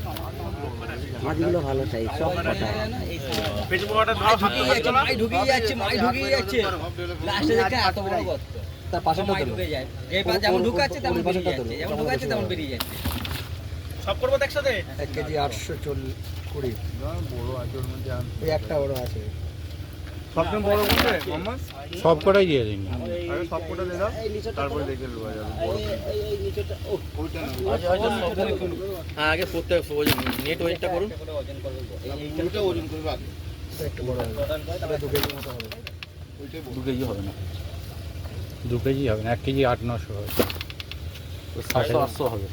Speaker 7: মাছগুলো ভালো সাইজ সব কটা
Speaker 4: ঢুকিয়ে যাচ্ছে লাস্টে দেখে এত বড় গর্ত।
Speaker 2: তার পাশেটা তো
Speaker 4: যায় যেমন ঢুকাচ্ছে তেমন বেরিয়ে যাচ্ছে, যেমন ঢুকাচ্ছে তেমন বেরিয়ে যাচ্ছে। সব করবো একসাথে?
Speaker 2: 1 কেজি 840 20 বড় আছে ওর মধ্যে, ওই একটা বড় আছে।
Speaker 3: সবচেয়ে বড় কোনটা মোহাম্মদ?
Speaker 1: সব কটাই দিয়ে দিন।
Speaker 3: আরে সব কোটা দিয়ে দাও, তারপরে দেখে নেওয়া যাবে।
Speaker 4: হ্যাঁ, আগে প্রত্যেক নেট ওয়েটটা করুন।
Speaker 2: একটু বড় হবে, এটা 2 কেজি মতো হবে।
Speaker 1: 2 কেজি হবে না, 2 কেজি হবে না, 1 কেজি 800-900 হবে। 700-800 হবে।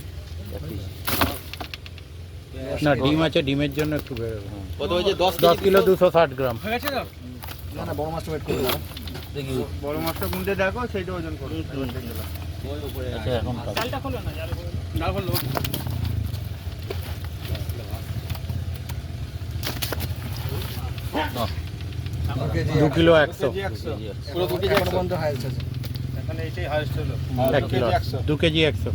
Speaker 1: না ডিম আছে, ডিমের জন্য একটু বেরোবে।
Speaker 4: কত হয়েছে?
Speaker 1: 10 কিলো 260 গ্রাম।
Speaker 2: না না, বড় মাছটা ওয়েট করে দাও।
Speaker 3: বড় মাছটা কোনটা দেখো, সেইটা ওজন করো।
Speaker 1: আচ্ছা এখন
Speaker 2: কেজি
Speaker 1: 2 কিলো 100।
Speaker 2: পুরো 2 কেজি এখন পর্যন্ত হাইস্ট আছে।
Speaker 3: এখানে এইটাই হাইস্ট হলো।
Speaker 1: 1 কিলো 2 কেজি 100।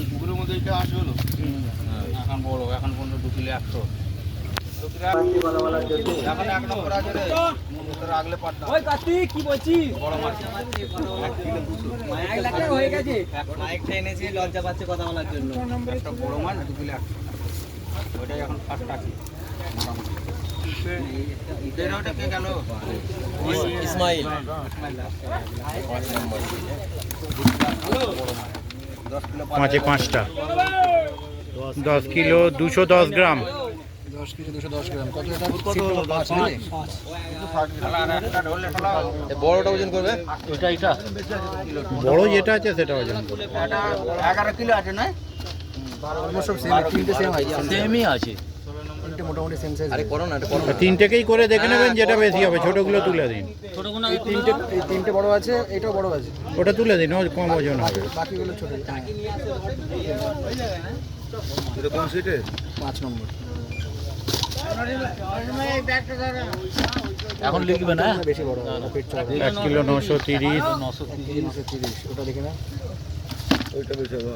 Speaker 3: পুকুরের মধ্যে এটা আসে হলো। এখন বড়, এখন পর্যন্ত 2 কিলো 100। এখন 1 নম্বর আছে রে। তোর আগলে পাটনা।
Speaker 4: ওই কার্তিক কি বলছিস?
Speaker 3: বড় মাছ।
Speaker 4: 1 কিলো 200 মাইক লাগা হয়ে গেছে। মাইকটা এনেছি লজ্জা পাচ্ছে কথা বলার জন্য।
Speaker 3: একটা বড় মাছ 2 কিলো 100। ওইটাই এখন ফার্স্ট আছে। ওটা কে গেল?
Speaker 4: ইসমাইল।
Speaker 1: মাছে 5টা। 10 কিলো 210 গ্রাম।
Speaker 2: 10 কেজি 210 গ্রাম। কত এটা? কত হলো? 5 নাকি?
Speaker 4: বড়টা ওজন করবে?
Speaker 1: বড় যেটা আছে সেটা ওজন করুন।
Speaker 3: 11 কিলো আছে না?
Speaker 2: অলমোস্ট সব সেম, তিনটে সেম আছে।
Speaker 1: সেমই আছে।
Speaker 2: তিনটে মোটামুটি সেম সাইজ
Speaker 4: আরে করো না, এটা করো না।
Speaker 1: তিনটেকেই করে দেখে নেবেন যেটা বেশি হবে, ছোটগুলো তুলে দিন।
Speaker 6: ছোটগুলো আগে তুলে
Speaker 2: তিনটে
Speaker 6: দাও।
Speaker 2: এই তিনটে বড় আছে, এটাও বড় আছে,
Speaker 1: ওটা তুলে দিন, ও কম ওজন হবে।
Speaker 2: বাকিগুলো ছোট।
Speaker 3: এটা কোন সিটে?
Speaker 2: 5 নম্বর।
Speaker 5: এখন লিখবে না
Speaker 2: বেশি বড় হবে, পেট চড়া
Speaker 1: 1 কিলো 930,
Speaker 2: 930, ওটা দেখে না।
Speaker 3: ওইটা বেশি হবে।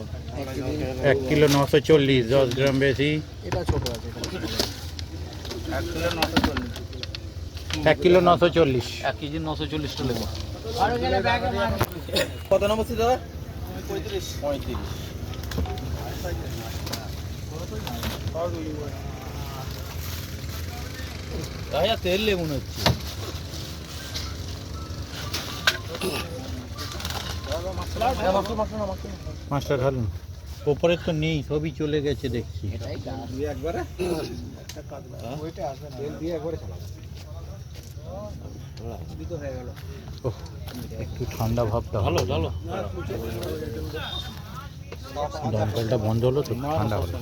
Speaker 1: 1 কিলো 940, 10 গ্রাম বেশি।
Speaker 2: এটা ছোট আছে, এটা
Speaker 1: 1 কিলো 940।
Speaker 5: 1 KG 940টা Livo.
Speaker 4: কত নম্বর ছিল দাদা?
Speaker 5: 35। গায়া তেল লে মনে হচ্ছে।
Speaker 1: মাছটা ঢালুন। ওপরে তো নেই, সবই চলে গেছে দেখছি।
Speaker 2: দিয়ে একবারে ওইটা আসবে না, তেল দিয়ে একবারে চালাবো। তো হয়ে গেল।
Speaker 1: ওহ, একটু ঠান্ডা ভাবটা ভালো ভালো। দমকলটা বন্ধ হলো তো ঠান্ডা হলো।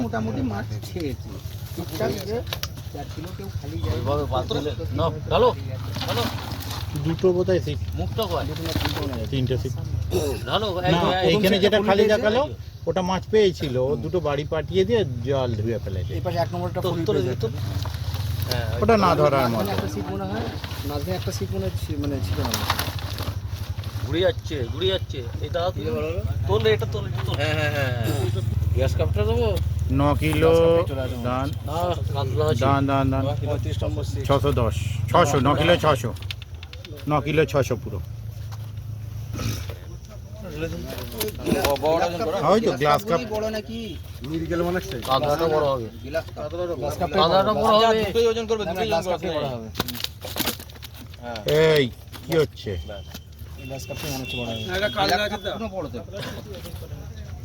Speaker 2: মোটামুটি মাছ ছেড়েছি ঠিকঠাক, যে 4 কিলো কেউ খালি যায়।
Speaker 5: এইভাবে পাতলে নাও, ঢালো ঢালো।
Speaker 1: দুটো বোধহয় সিট,
Speaker 5: মুখটা কয়,
Speaker 1: তিনটে সিট।
Speaker 5: ঢালো।
Speaker 1: না, এইখানে যেটা খালি দেখালো ওটা মাছ পেয়েছিল, ও দুটো বাড়ি পাঠিয়ে দিয়ে জল ধুয়ে ফেলেছে।
Speaker 2: এই পাশে 1 নম্বরটা ফুল
Speaker 5: তোলে
Speaker 2: পেয়ে
Speaker 5: দিত। হ্যাঁ,
Speaker 1: ওটা না ধরার
Speaker 2: মাঝখানে
Speaker 1: মতো।
Speaker 2: একটা সিট মনে হয়, মাঝখানে একটা সিট মনে মানে ছিল না।
Speaker 5: ঘুরে যাচ্ছে ঘুরে যাচ্ছে। এটা তোলে, এটা তোলে, এটা তোলে। হ্যাঁ হ্যাঁ হ্যাঁ, গ্যাস কাপটা দেবো
Speaker 1: 9 কিলো দান
Speaker 5: না? কাতলা আছে।
Speaker 1: দান দান দান
Speaker 2: 35 নম্বর সিট।
Speaker 1: 610, 600, 9 কিলো 600, 9 কিলো 600 পুরো। ওই তো গ্লাস কাপ।
Speaker 4: বড় নাকি?
Speaker 2: মিরগেল মানে
Speaker 5: কাতলাটা বড় হবে।
Speaker 2: গ্লাস কাপটা
Speaker 5: কাতলাটা বড় হবে।
Speaker 4: দুটোই ওজন করবে, দুটোই ওজন
Speaker 2: গ্লাস
Speaker 4: করবে।
Speaker 2: কাপটা বড় হবে।
Speaker 1: এই কি হচ্ছে?
Speaker 2: গ্লাস কাপটা মনে হচ্ছে বড় হবে।
Speaker 3: এটা কালকে আছে তো।
Speaker 4: কোনো বড় তো।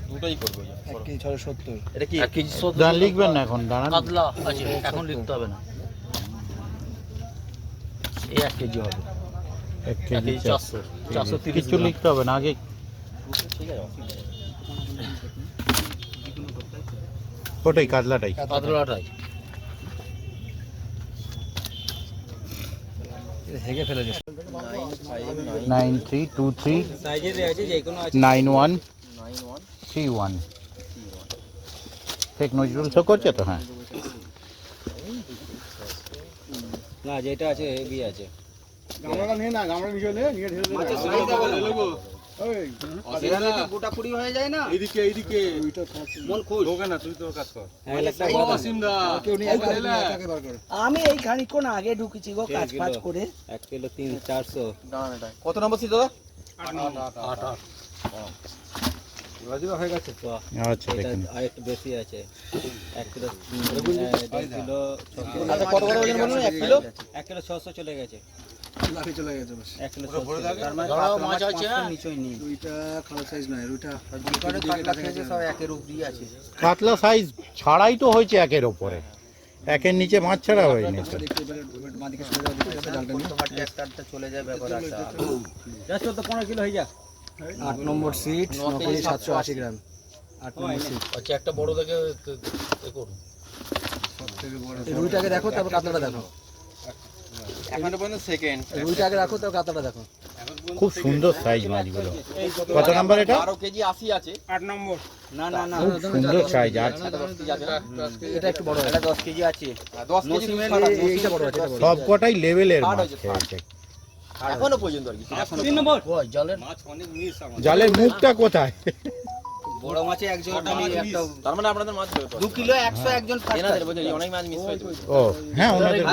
Speaker 4: দুটোই করবে।
Speaker 2: 1 কেজি 670।
Speaker 4: এটা কি?
Speaker 5: 1 কেজি 100
Speaker 1: দান লিখবেন না এখন, দাঁড়ান।
Speaker 5: কাতলা আছে, এখন লিখতে হবে না। এই 1 কেজি হবে।
Speaker 1: 1
Speaker 5: 1
Speaker 1: কেজি
Speaker 5: কেজি 400, 430
Speaker 1: কিছু লিখতে হবে না আগে। ওটাই কাতলাটাই।
Speaker 5: কাতলাটাই।
Speaker 2: হেগে ফেলেছে।
Speaker 1: 9323
Speaker 4: সাইজের আছে, যে কোনো আছে।
Speaker 1: 9131 শেখ নজরুল শো করছে তো? হ্যাঁ,
Speaker 4: না, যেটা আছে হেভি আছে।
Speaker 2: গামলাটা নিয়ে না, গামলার নিচে নিয়ে ঢেলে দে।
Speaker 4: মাছের সাইজটা বলো।
Speaker 2: ওই
Speaker 4: সেটা যদি গোটা কুড়ি হয়ে যায় না,
Speaker 3: এইদিকে এইদিকে
Speaker 2: দুইটা খাচ্ছি।
Speaker 4: মন খুশ।
Speaker 3: ঢোকে না, তুই তোর কাজ কর।
Speaker 4: সিমদা
Speaker 2: কেউ নিয়ে একাকে বার করে।
Speaker 7: আমি এই খানিকক্ষণ আগে ঢুকেছি গো, কাজ ফাজ করে।
Speaker 4: 1 কিলো 3 400। কত নম্বর ছিল দাদা?
Speaker 5: 8
Speaker 2: রাজুদা হয়ে গেছে তো।
Speaker 1: আচ্ছা
Speaker 4: এটা
Speaker 1: দেখুন।
Speaker 4: আরেকটু বেশি আছে। 1 কিলো 1.5 কিলো 600। আচ্ছা, কত বড় ওজন বলুন? 1 কিলো 1 কিলো 600 চলে গেছে।
Speaker 2: লাঠি চলে গেছে বস।
Speaker 4: 1 কিলো 600। তার মানে
Speaker 5: ধরাও
Speaker 4: কাতলা
Speaker 5: মাছ আছে, হ্যাঁ?
Speaker 4: নিচেই নেই।
Speaker 2: দুইটা খারাপ সাইজ নয়, দুইটা
Speaker 4: দুটোরে কাতলা খেয়েছে, সব একের উপরই আছে।
Speaker 1: কাতলা সাইজ ছাড়াই তো হয়েছে একের ওপরে, একের নিচে মাছ ছাড়া হয়নি তো।
Speaker 2: দেখতে এবারে মাদিকে সরে যাওয়া দিতে যাবে জালটা নিয়ে।
Speaker 4: তোমার ট্যাক্স কাটতে চলে যায় ব্যাপার আছে।
Speaker 2: 15 কিলো হয়ে যা। 8 নম্বর সিট 9 কেজি 780 গ্রাম। 8 নম্বর সিট।
Speaker 5: আচ্ছা, একটা বড় দেখে এ করুন।
Speaker 2: এই রুইটাকে দেখো, তারপর কাতলাটা দেখো।
Speaker 4: এখনো পর্যন্ত সেকেন্ড।
Speaker 2: এই রুইটাকে রাখো, তারপর কাতলাটা দেখো।
Speaker 1: খুব সুন্দর সাইজ মাছগুলো। কত নাম্বার এটা?
Speaker 4: 12 কেজি 80 আছে।
Speaker 3: 8 নম্বর।
Speaker 4: না না না,
Speaker 1: খুব সুন্দর সাইজ। আর
Speaker 4: 10 কেজি আছে।
Speaker 2: এটা একটু বড়
Speaker 4: এটা 10 কেজি আছে। 10 কেজি
Speaker 2: এইটা বড় আছে, এটা বড়।
Speaker 1: সব কটাই লেভেলের মাছ খেয়েছে।
Speaker 4: এখনো পর্যন্ত আর কি।
Speaker 5: 3 নম্বর ওই জলের
Speaker 3: মাছ অনেক মিস আমার।
Speaker 1: জালের মুখটা কোথায়?
Speaker 4: বড় মাছে একজন একটা, তার মানে আপনাদের মাছ 2 কিলো 100 একজন এনাদের বলছে অনেক মাছ মিস হয়েছে।
Speaker 1: ও হ্যাঁ, ওনাদের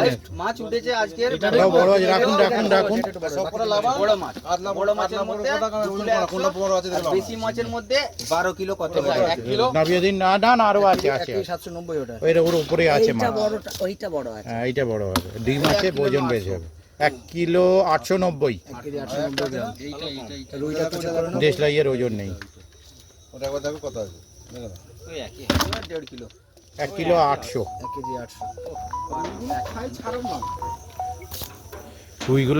Speaker 4: মাছ উঠেছে আজকের।
Speaker 1: ওটাও বড় আছে, রাখুন রাখুন রাখুন।
Speaker 4: সবকটা লাভা বড় মাছ। বড় মাছের মধ্যে 2 কিলো 100, আর বেশি মাছের মধ্যে 12 কিলো কত হয়? 1 কিলো
Speaker 1: নামিয়ে দিন। না না না, আরো আছে আছে।
Speaker 2: 790 ওটা।
Speaker 1: ওর উপরে আছে
Speaker 7: এইটা
Speaker 1: মাছ।
Speaker 7: বড়টা, ওইটা বড় আছে।
Speaker 1: হ্যাঁ, এইটা বড় হবে। ডিম আছে, ওজন বেশি হবে। 1 কিলো 890।
Speaker 2: 1 কেজি 890 গ্রাম। রুইটা তো চেক করো না।
Speaker 1: দেশলাইয়ের ওজন নেই।
Speaker 3: ওটা একবার দেখো কত আছে।
Speaker 4: ওই একই 1.5 কিলো।
Speaker 1: 1 কিলো 800।
Speaker 2: 1 কেজি 800।
Speaker 1: রুইগুলো